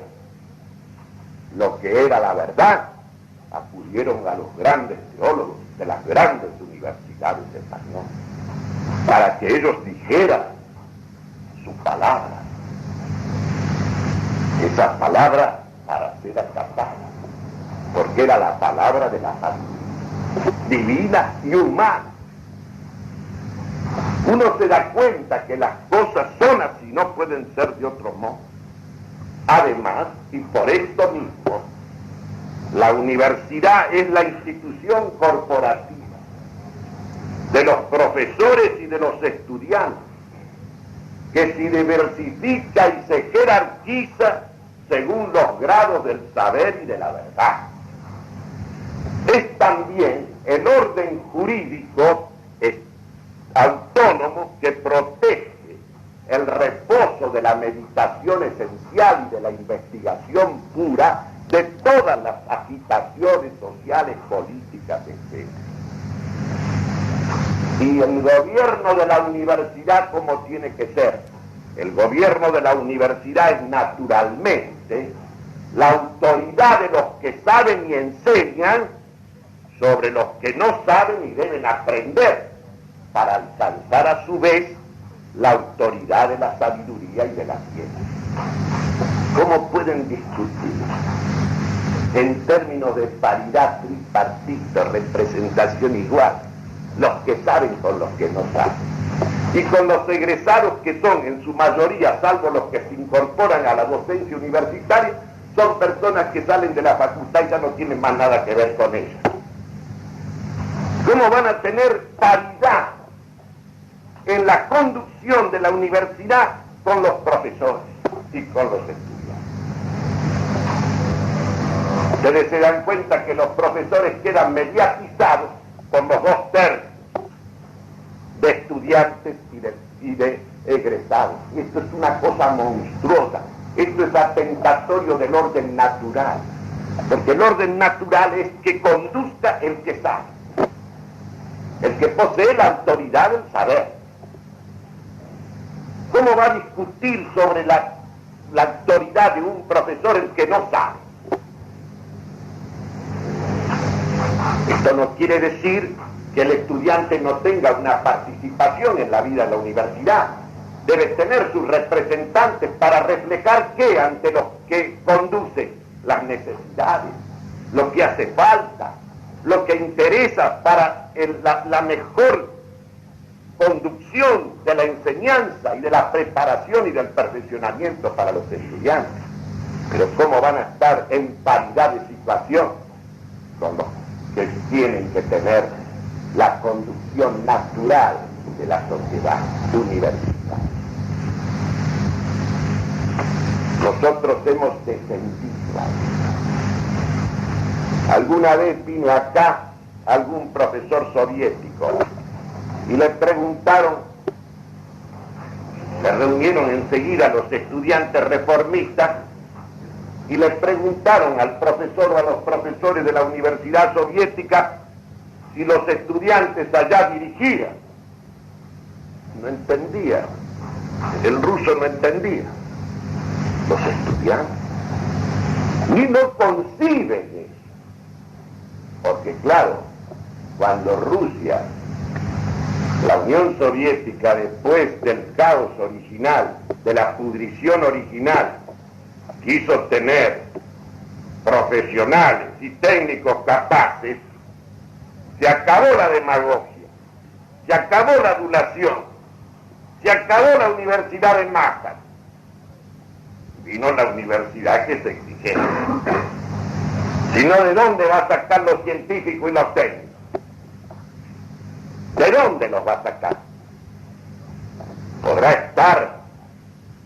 lo que era la verdad? Acudieron a los grandes teólogos de las grandes universidades españolas, para que ellos dijeran su palabra. Esa palabra para ser acatada, porque era la palabra de la paz, divina y humana. Uno se da cuenta que las cosas son así, no pueden ser de otro modo. Además, y por esto mismo, la universidad es la institución corporativa de los profesores y de los estudiantes, que se diversifica y se jerarquiza según los grados del saber y de la verdad. Es también el orden jurídico autónomo que protege el reposo de la meditación esencial y de la investigación pura de todas las agitaciones sociales, políticas, etc. Y el gobierno de la universidad, ¿cómo tiene que ser? El gobierno de la universidad es naturalmente la autoridad de los que saben y enseñan sobre los que no saben y deben aprender para alcanzar a su vez la autoridad de la sabiduría y de la ciencia. ¿Cómo pueden discutir en términos de paridad tripartita, representación igual, los que saben con los que no saben? Y con los egresados que son en su mayoría, salvo los que se incorporan a la docencia universitaria, son personas que salen de la facultad y ya no tienen más nada que ver con ella. ¿Cómo van a tener paridad en la conducción de la universidad con los profesores y con los estudiantes? Ustedes se dan cuenta que los profesores quedan mediatizados por los 2/3 de estudiantes y de egresados. Y esto es una cosa monstruosa. Esto es atentatorio del orden natural. Porque el orden natural es que conduzca el que sabe, el que posee la autoridad del saber. ¿Cómo va a discutir sobre la autoridad de un profesor el que no sabe? Esto no quiere decir que el estudiante no tenga una participación en la vida de la universidad. Debe tener sus representantes para reflejar qué ante los que conduce las necesidades, lo que hace falta, lo que interesa para la mejor conducción de la enseñanza y de la preparación y del perfeccionamiento para los estudiantes. Pero ¿cómo van a estar en paridad de situación con los que tienen que tener la conducción natural de la sociedad universitaria? Nosotros hemos defendido. Alguna vez vino acá algún profesor soviético y le preguntaron, se reunieron enseguida los estudiantes reformistas y le preguntaron al profesor o a los profesores de la Universidad Soviética si los estudiantes allá dirigían. No entendía, el ruso no entendía. Los estudiantes ni no conciben eso, porque claro, cuando Rusia, la Unión Soviética, después del caos original, de la pudrición original, quiso tener profesionales y técnicos capaces, se acabó la demagogia, se acabó la adulación, se acabó la universidad de masas. Vino la universidad que es exigente. Si no, ¿de dónde va a sacar los científicos y los técnicos? ¿De dónde los va a sacar? Podrá estar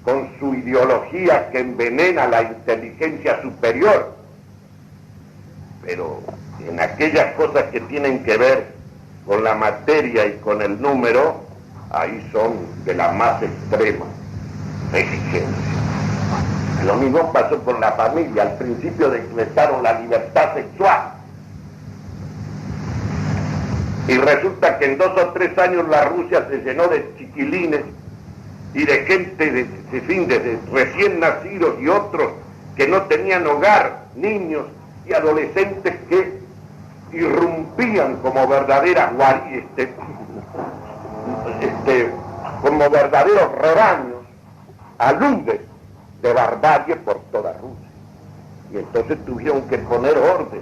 con su ideología que envenena la inteligencia superior, pero en aquellas cosas que tienen que ver con la materia y con el número, ahí son de la más extrema exigencia. Lo mismo pasó con la familia. Al principio decretaron la libertad sexual y resulta que en 2 o 3 años la Rusia se llenó de chiquilines y de gente de recién nacidos y otros que no tenían hogar, niños y adolescentes que irrumpían como verdaderas como verdaderos rebaños, aludes de barbarie por toda Rusia. Y entonces tuvieron que poner orden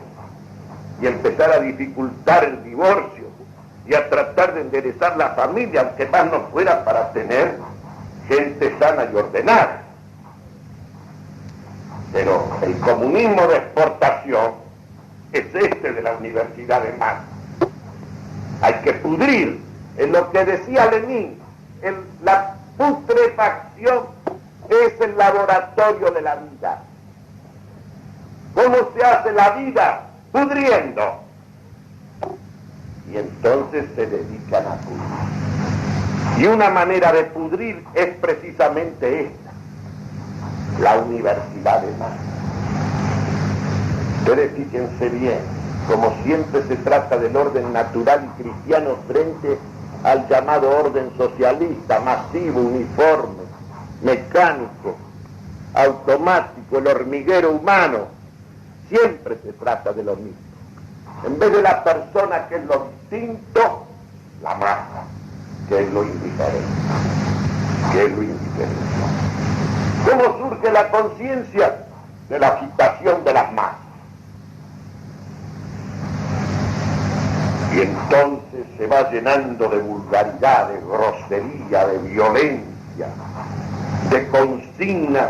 y empezar a dificultar el divorcio y a tratar de enderezar la familia, aunque más no fuera para tener gente sana y ordenada. Pero el comunismo de exportación es este de la Universidad de Masas. Hay que pudrir, en lo que decía Lenin, la putrefacción es el laboratorio de la vida. ¿Cómo se hace la vida? Pudriendo. Y entonces se dedican a pudrir. Y una manera de pudrir es precisamente esta, la Universidad de Masas. Ustedes fíjense bien, como siempre se trata del orden natural y cristiano frente al llamado orden socialista, masivo, uniforme, mecánico, automático, el hormiguero humano. Siempre se trata de lo mismo. En vez de la persona, que es lo distinto, la masa, que es lo indiferente. Que es lo indiferente. ¿Cómo surge la conciencia? De la agitación de las masas. Y entonces se va llenando de vulgaridad, de grosería, de violencia, de consignas,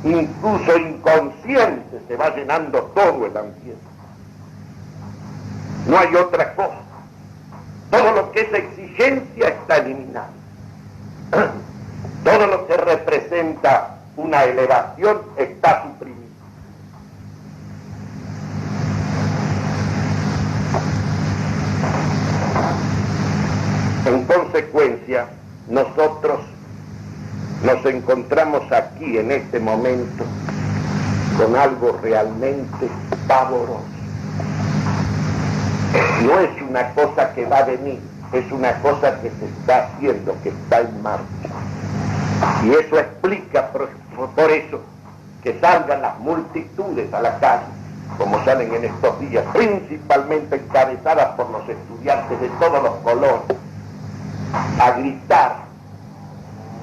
incluso inconscientes, se va llenando todo el ambiente. No hay otra cosa. Todo lo que es exigencia está eliminado. Todo lo que representa una elevación está suprimido. En consecuencia, nosotros nos encontramos aquí en este momento con algo realmente pavoroso. No es una cosa que va a venir, es una cosa que se está haciendo, que está en marcha. Y eso explica por eso que salgan las multitudes a la calle, como salen en estos días, principalmente encabezadas por los estudiantes de todos los colores, a gritar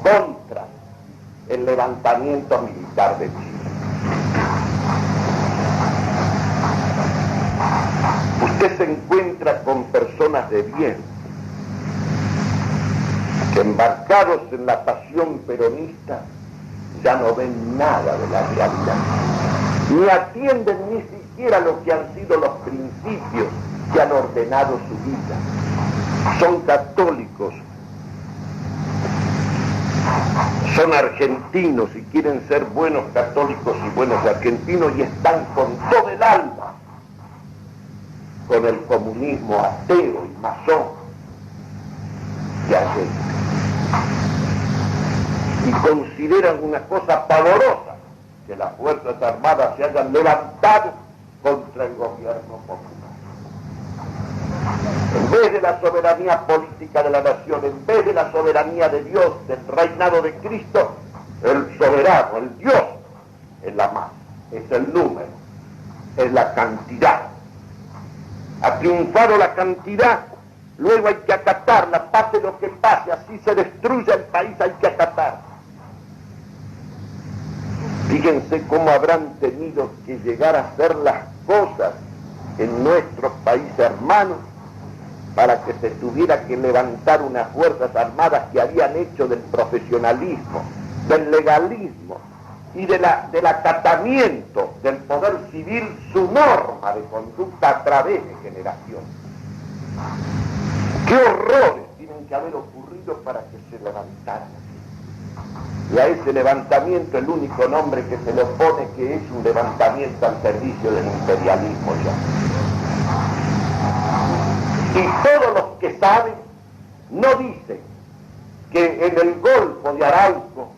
contra el levantamiento militar de Chile. Usted se encuentra con personas de bien, que embarcados en la pasión peronista ya no ven nada de la realidad, ni atienden ni siquiera lo que han sido los principios que han ordenado su vida. Son católicos, son argentinos y quieren ser buenos católicos y buenos argentinos, y están con todo el alma con el comunismo ateo y masón de Argentina. Y consideran una cosa pavorosa que las Fuerzas Armadas se hayan levantado contra el gobierno popular. En vez de la soberanía política de la nación, en vez de la soberanía de Dios, del reinado de Cristo, el soberano, el Dios, es la masa, es el número, es la cantidad. Ha triunfado la cantidad, luego hay que acatarla, pase lo que pase, así se destruye el país, hay que acatarla. Fíjense cómo habrán tenido que llegar a hacer las cosas en nuestros países hermanos para que se tuviera que levantar unas Fuerzas Armadas que habían hecho del profesionalismo, del legalismo y del acatamiento del poder civil su norma de conducta a través de generaciones. ¡Qué horrores tienen que haber ocurrido para que se levantaran! Y a ese levantamiento el único nombre que se le opone, que es un levantamiento al servicio del imperialismo ya. Y todos los que saben no dicen que en el Golfo de Arauco,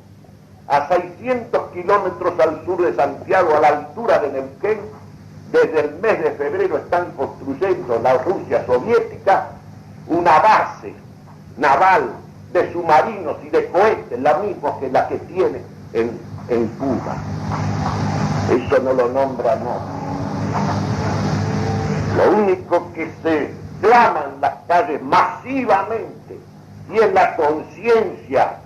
a 600 kilómetros al sur de Santiago, a la altura de Neuquén, desde el mes de febrero están construyendo la Rusia soviética una base naval de submarinos y de cohetes, la misma que la que tiene en Cuba. Eso no lo nombra nadie. Lo único que se clama en las calles masivamente, y es la conciencia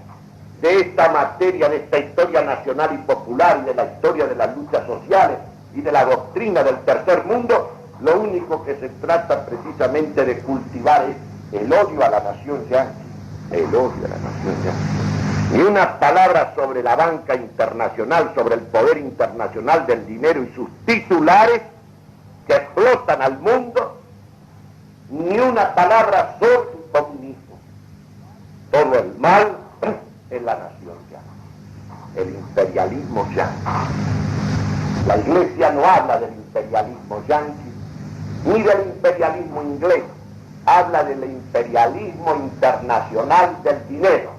de esta materia, de esta historia nacional y popular, y de la historia de las luchas sociales, y de la doctrina del tercer mundo, lo único que se trata precisamente de cultivar es el odio a la nación yanqui. El odio a la nación yanqui. Ni una palabra sobre la banca internacional, sobre el poder internacional del dinero y sus titulares que explotan al mundo, ni una palabra sobre el comunismo. Todo el mal en la nación yanqui, el imperialismo yanqui. La Iglesia no habla del imperialismo yanqui, ni del imperialismo inglés, habla del imperialismo internacional del dinero.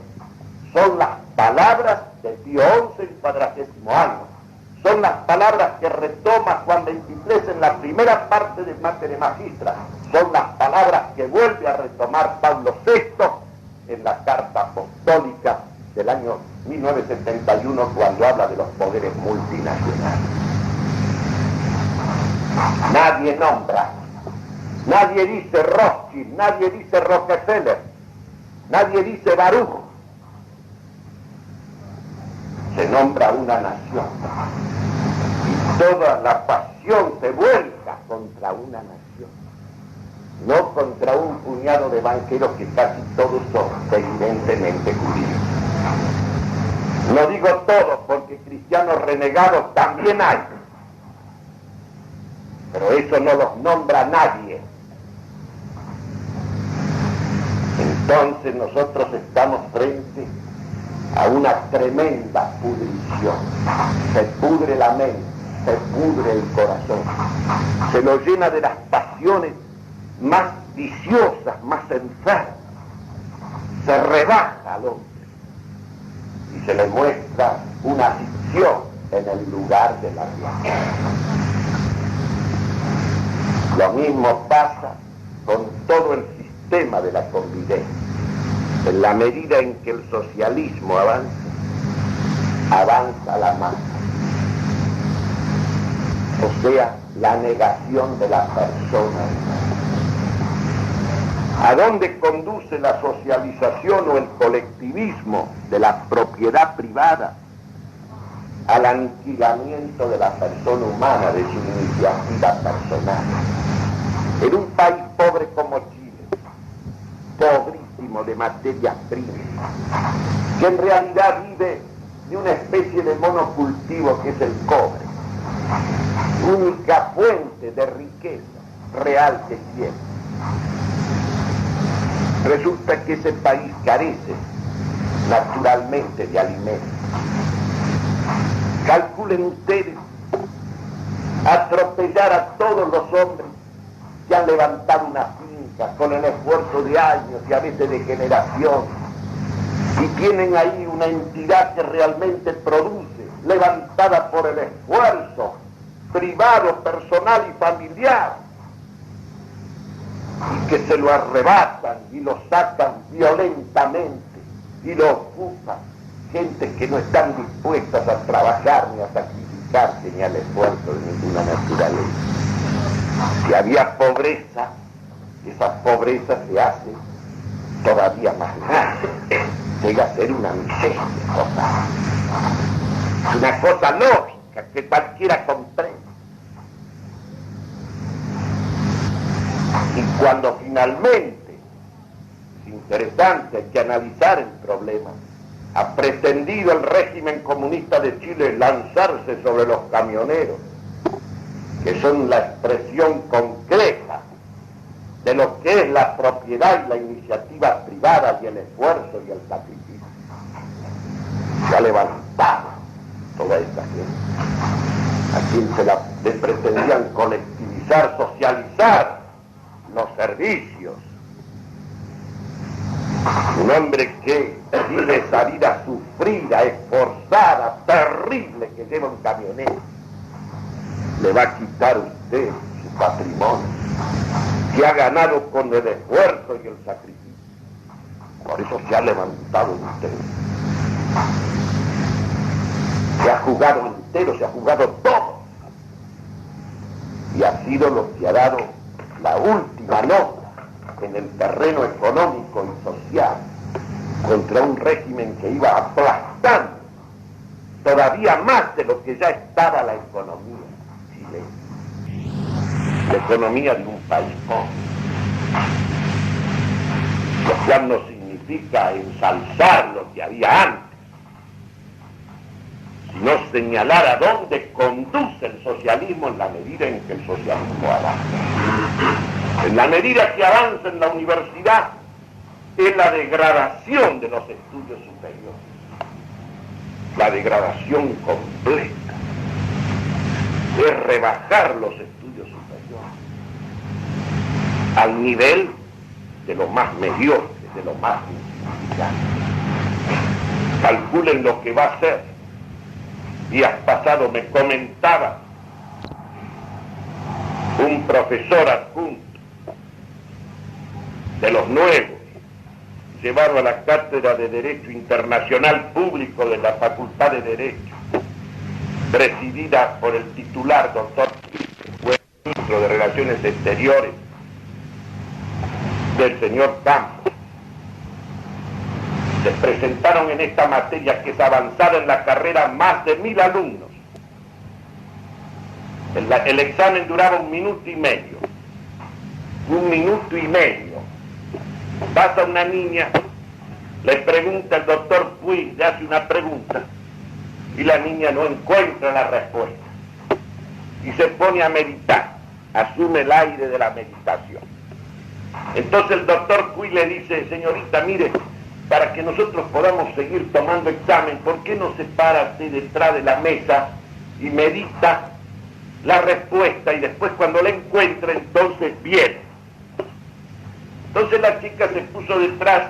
Son las palabras de Pío XI en 400º año. Son las palabras que retoma Juan XXIII en la primera parte de Mater Magistra. Son las palabras que vuelve a retomar Pablo VI en la Carta Apostólica del año 1971, cuando habla de los poderes multinacionales. Nadie nombra Nadie dice Rothschild, nadie dice Rockefeller, nadie dice Baruch. Se nombra una nación y toda la pasión se vuelca contra una nación, no contra un puñado de banqueros que casi todos son evidentemente judíos. No digo todos porque cristianos renegados también hay, pero eso no los nombra nadie. Entonces nosotros estamos frente a una tremenda pudrición. Se pudre la mente, se pudre el corazón, se lo llena de las pasiones más viciosas, más enfermas, se rebaja al hombre y se le muestra una ficción en el lugar de la realidad. Lo mismo pasa con todo el sistema de la convivencia. En la medida en que el socialismo avanza, avanza la masa. O sea, la negación de la persona. ¿A dónde conduce la socialización o el colectivismo de la propiedad privada? Al aniquilamiento de la persona humana, de su iniciativa personal. En un país pobre como Chile, pobrísimo de materias primas, que en realidad vive de una especie de monocultivo que es el cobre, única fuente de riqueza real que tiene. Resulta que ese país carece naturalmente de alimentos. Calculen ustedes atropellar a todos los hombres que han levantado una finca con el esfuerzo de años y a veces de generación, y tienen ahí una entidad que realmente produce, levantada por el esfuerzo privado, personal y familiar, y que se lo arrebatan y lo sacan violentamente y lo ocupan gente que no están dispuestas a trabajar ni a sacrificarse ni al esfuerzo de ninguna naturaleza. Si había pobreza, esa pobreza se hace todavía más grande, llega a ser una miseria total. Es una cosa lógica que cualquiera comprende. Y cuando finalmente, es interesante, hay que analizar el problema, ha pretendido el régimen comunista de Chile lanzarse sobre los camioneros, que son la expresión concreta de lo que es la propiedad y la iniciativa privada y el esfuerzo y el sacrificio. Se ha levantado toda esta gente, a quien le pretendían colectivizar, socializar los servicios. Un hombre que vive esa vida sufrida, esforzada, terrible que lleva un camionero, le va a quitar a usted su patrimonio que ha ganado con el esfuerzo y el sacrificio. Por eso se ha levantado usted. Se ha jugado entero, se ha jugado todo. Y ha sido lo que ha dado la última nota en el terreno económico y social contra un régimen que iba aplastando todavía más de lo que ya estaba la economía chilena, la economía de un país pobre, lo cual no significa ensalzar lo que había antes, sino señalar a dónde conduce el socialismo en la medida en que el socialismo avanza. En la medida que avanza en la universidad, es la degradación de los estudios superiores, la degradación completa, es rebajar los estudios superiores al nivel de lo más mediocre, de lo más insignificante. Calculen lo que va a ser. Días pasados me comentaba un profesor adjunto de los nuevos, llevado a la Cátedra de Derecho Internacional Público de la Facultad de Derecho, presidida por el titular, doctor, que fue ministro de Relaciones Exteriores del señor Campos. Se presentaron en esta materia, que es avanzada en la carrera, más de 1000 alumnos. El examen duraba 1 minuto y medio. 1 minuto y medio. Pasa una niña, le pregunta el doctor Puig, le hace una pregunta, y la niña no encuentra la respuesta. Y se pone a meditar, asume el aire de la meditación. Entonces el doctor Puig le dice: señorita, mire, para que nosotros podamos seguir tomando examen, ¿por qué no se para usted detrás de la mesa y medita la respuesta, y después cuando la encuentre, entonces viene? Entonces la chica se puso detrás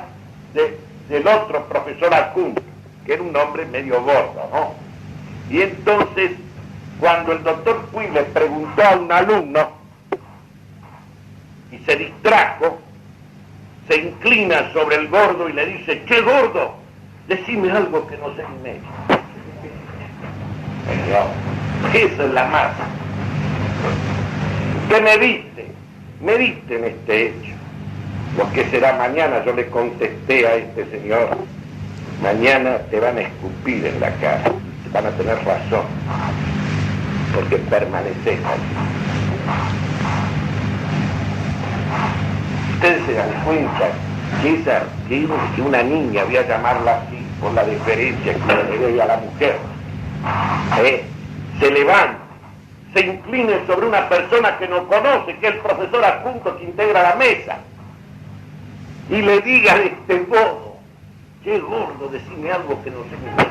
del otro profesor adjunto, que era un hombre medio gordo, ¿no? Y entonces, cuando el doctor Puig le preguntó a un alumno y se distrajo, se inclina sobre el gordo y le dice: ¿qué gordo? Decime algo que no sé ni medio. Esa es la masa. ¿Qué me dice? Medite en este hecho. Lo que será mañana, yo le contesté a este señor, mañana te van a escupir en la cara, van a tener razón, porque permaneces allí. Ustedes se dan cuenta que una niña, voy a llamarla así por la deferencia que le doy a la mujer, se levanta, se incline sobre una persona que no conoce, que es el profesor adjunto que integra la mesa, y le diga de este modo: qué gordo, decime algo que no sé ni medio.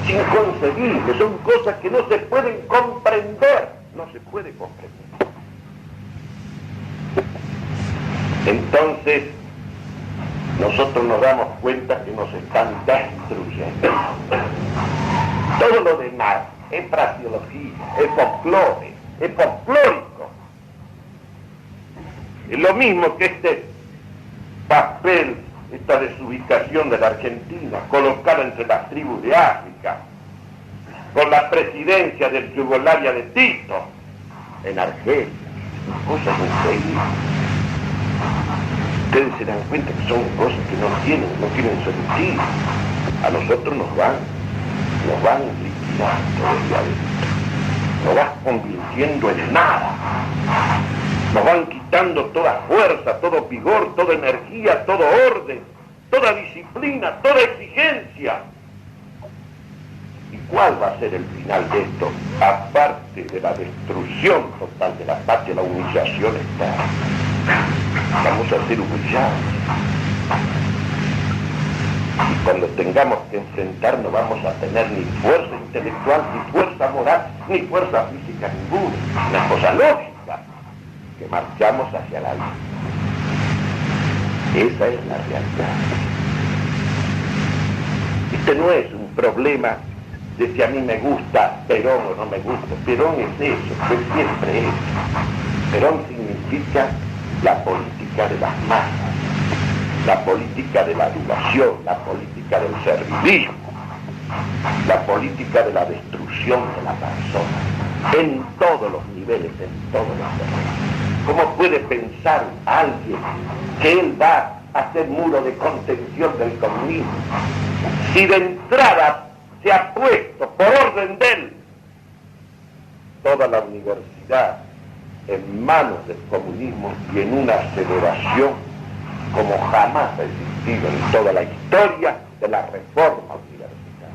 Es inconcebible, son cosas que no se pueden comprender, no se puede comprender. Entonces, nosotros nos damos cuenta que nos están destruyendo. Todo lo demás es fraseología, es folclore, es folclórico. Es lo mismo que este papel, esta desubicación de la Argentina, colocada entre las tribus de África, con la presidencia del Yugoslavia de Tito en Argelia. Cosas increíbles. Ustedes se dan cuenta que son cosas que no tienen sentido. A nosotros nos van liquidando desde adentro, nos van convirtiendo en nada, nos van quitando toda fuerza, todo vigor, toda energía, todo orden, toda disciplina, toda exigencia. ¿Y cuál va a ser el final de esto? Aparte de la destrucción total de la patria, la humillación está. Vamos a ser humillados. Y cuando tengamos que enfrentar, no vamos a tener ni fuerza intelectual, ni fuerza moral, ni fuerza física ninguna. Una cosa lógica, que marchamos hacia la luz. Esa es la realidad. Este no es un problema de si a mí me gusta Perón o no me gusta. Perón es eso, fue siempre eso. Perón significa la política de las masas, la política de la adulación, la política del servilismo, la política de la destrucción de la persona, en todos los niveles, en todos los niveles. ¿Cómo puede pensar alguien que él va a hacer muro de contención del comunismo si de entrada se ha puesto, por orden de él, toda la universidad en manos del comunismo y en una aceleración como jamás ha existido en toda la historia de la reforma universitaria?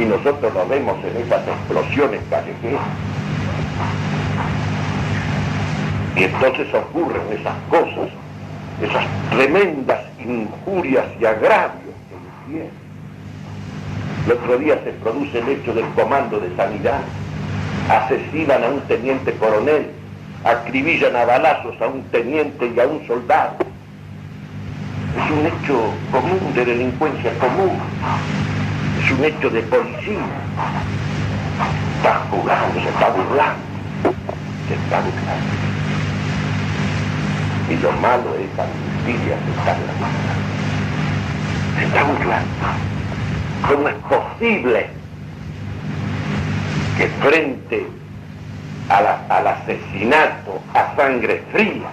Y nosotros lo vemos en esas explosiones callejeras. Y entonces ocurren esas cosas, esas tremendas injurias y agravios que hicieron. El otro día se produce el hecho del Comando de Sanidad. Asesinan a un teniente coronel, acribillan a balazos a un teniente y a un soldado. Es un hecho común, de delincuencia común. Es un hecho de policía. Está jugando, se está burlando. Se está burlando. Y lo malo es la justicia se está burlando. Se está burlando. ¿Cómo es posible que frente al asesinato a sangre fría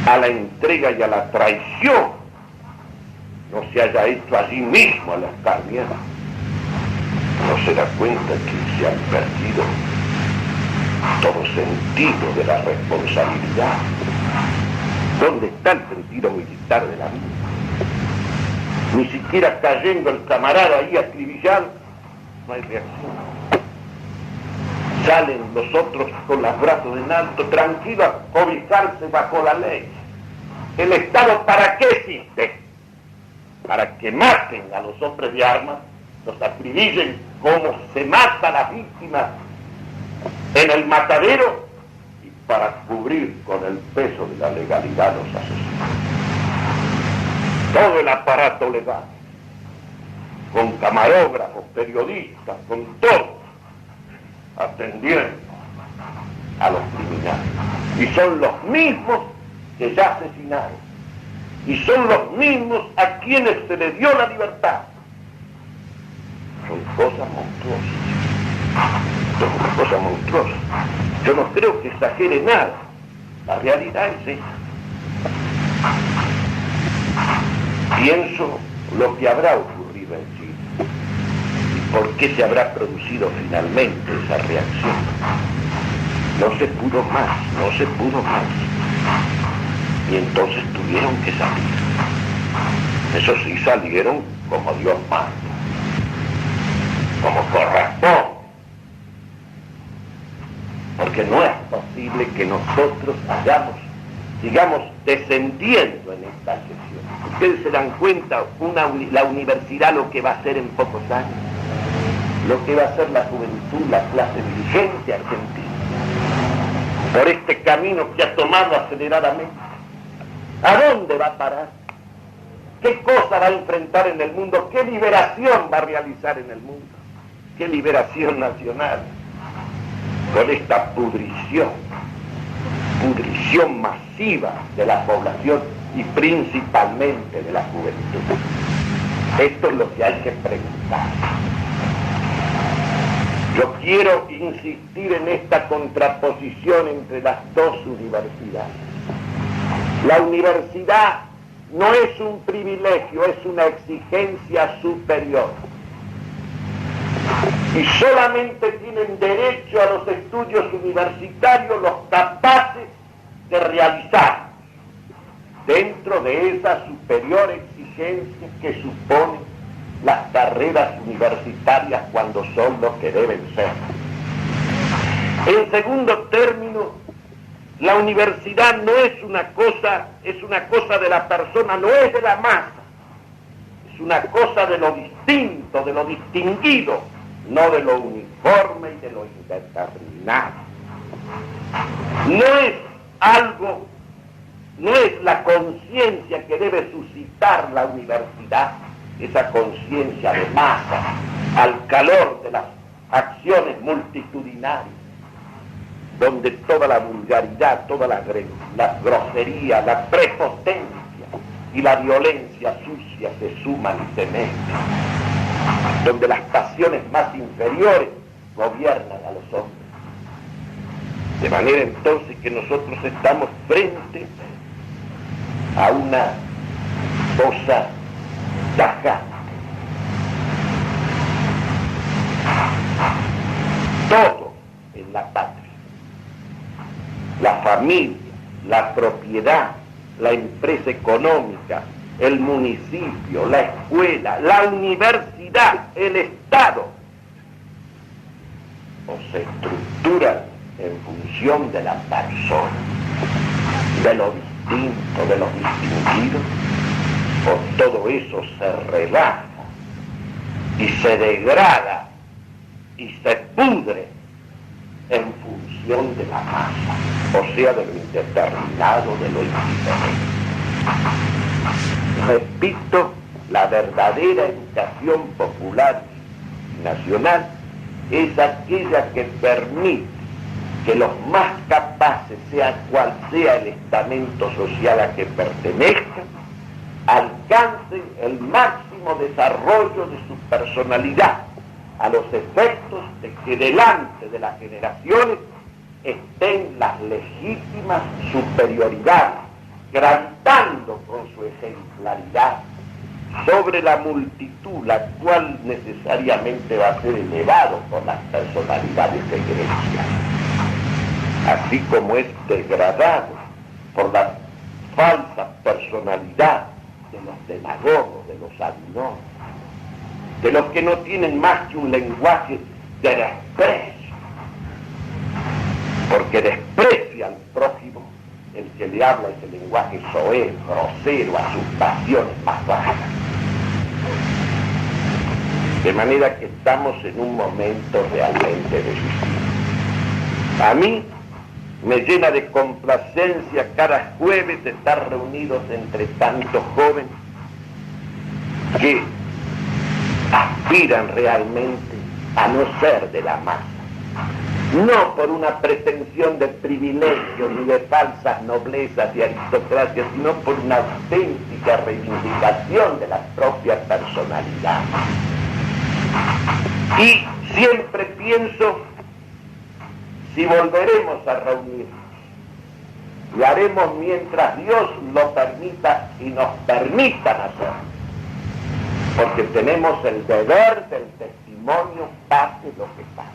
a la entrega y a la traición, no se haya hecho allí mismo a la escarnio, no se da cuenta que se han perdido todo sentido de la responsabilidad. ¿Dónde está el sentido militar de la vida? Ni siquiera cayendo el camarada ahí acribillado, no hay reacción. Salen los otros con los brazos en alto, tranquilos, a cobijarse bajo la ley. ¿El Estado para qué existe? Para que maten a los hombres de armas, los acribillen como se mata a las víctimas en el matadero, y para cubrir con el peso de la legalidad los asesinos. Todo el aparato legal, con camarógrafos, periodistas, con todo, atendiendo a los criminales. Y son los mismos que ya asesinaron. Y son los mismos a quienes se les dio la libertad. Son cosas monstruosas. Son cosas monstruosas. Yo no creo que exagere nada. La realidad es esa. Pienso lo que habrá ocurrido en Chile. ¿Y por qué se habrá producido finalmente esa reacción? No se pudo más, no se pudo más. Y entonces tuvieron que salir. Eso sí, salieron como Dios manda, como corresponde. Porque no es posible que nosotros sigamos descendiendo en esta sesión. Ustedes se dan cuenta, la universidad lo que va a hacer en pocos años, lo que va a hacer la juventud, la clase dirigente argentina, por este camino que ha tomado aceleradamente. ¿A dónde va a parar? ¿Qué cosa va a enfrentar en el mundo? ¿Qué liberación va a realizar en el mundo? ¿Qué liberación nacional? Con esta pudrición masiva de la población y principalmente de la juventud. Esto es lo que hay que preguntar. Yo quiero insistir en esta contraposición entre las dos universidades. La universidad no es un privilegio, es una exigencia superior. Y solamente tienen derecho a los estudios universitarios los capaces de realizar dentro de esa superior exigencia que suponen las carreras universitarias cuando son lo que deben ser. En segundo término, la universidad no es una cosa de la persona, no es de la masa, es una cosa de lo distinto, de lo distinguido, no de lo uniforme y de lo indeterminado. No es la conciencia que debe suscitar la universidad, esa conciencia de masa, al calor de las acciones multitudinarias, donde toda la vulgaridad, toda la grosería, la prepotencia y la violencia sucia se suman y se mezclan, donde las pasiones más inferiores gobiernan a los hombres. De manera entonces que nosotros estamos frente a una cosa tajante. Todo en la patria, la familia, la propiedad, la empresa económica, el municipio, la escuela, la universidad, el Estado, o se estructuran en función de la persona, de lo distinto, de lo distinguido, o todo eso se relaja y se degrada y se pudre en función de la masa, o sea, de lo indeterminado, de lo indiferente. Repito, la verdadera educación popular y nacional es aquella que permite que los más capaces, sea cual sea el estamento social a que pertenezcan, alcancen el máximo desarrollo de su personalidad, a los efectos de que delante de las generaciones estén las legítimas superioridades gravitando con su ejemplaridad sobre la multitud, la cual necesariamente va a ser elevado por las personalidades egregias, así como es degradado por la falsa personalidad de los demagogos, de los adinores, de los que no tienen más que un lenguaje de desprecio, porque desprecia al prójimo el que le habla ese lenguaje soez, grosero, a sus pasiones más bajas. De manera que estamos en un momento realmente decisivo. A mí me llena de complacencia cada jueves de estar reunidos entre tantos jóvenes que aspiran realmente a no ser de la masa, no por una pretensión de privilegio ni de falsas noblezas y aristocracia, sino por una auténtica reivindicación de la propia personalidad. Y siempre pienso, si volveremos a reunirnos, lo haremos mientras Dios lo permita y nos permita hacerlo, porque tenemos el deber del testimonio, pase lo que pase.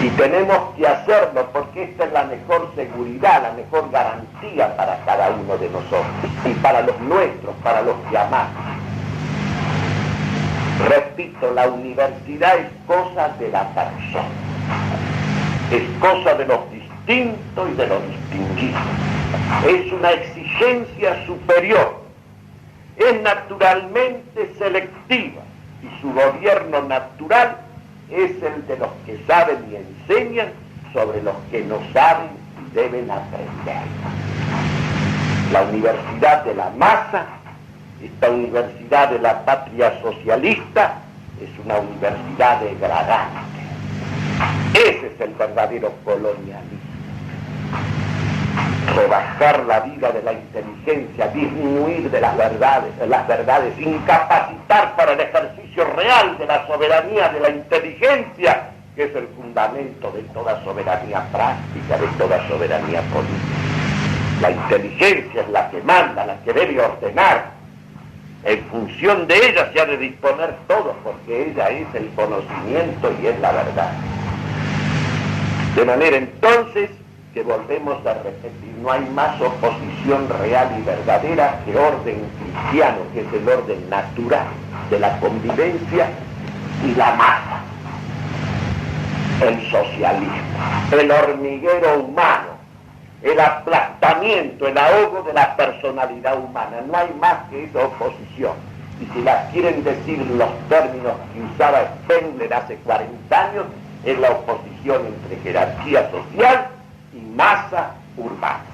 Y tenemos que hacerlo porque esta es la mejor seguridad, la mejor garantía para cada uno de nosotros y para los nuestros, para los que amamos. Repito, la universidad es cosa de la persona, es cosa de los distintos y de los distinguidos, es una exigencia superior, es naturalmente selectiva y su gobierno natural es el de los que saben y enseñan sobre los que no saben y deben aprender. La universidad de la masa, esta universidad de la patria socialista, es una universidad degradante. Ese es el verdadero colonialismo. Rebajar la vida de la inteligencia, disminuir de las verdades, incapacitar para el ejercicio real de la soberanía de la inteligencia, que es el fundamento de toda soberanía práctica, de toda soberanía política. La inteligencia es la que manda, la que debe ordenar. En función de ella se ha de disponer todo, porque ella es el conocimiento y es la verdad. De manera entonces que volvemos a repetir, no hay más oposición real y verdadera que orden cristiano, que es el orden natural de la convivencia, y la masa, el socialismo, el hormiguero humano, el aplastamiento, el ahogo de la personalidad humana. No hay más que esa oposición. Y si la quieren decir los términos que usaba Spengler hace 40 años, es la oposición entre jerarquía social y masa urbana.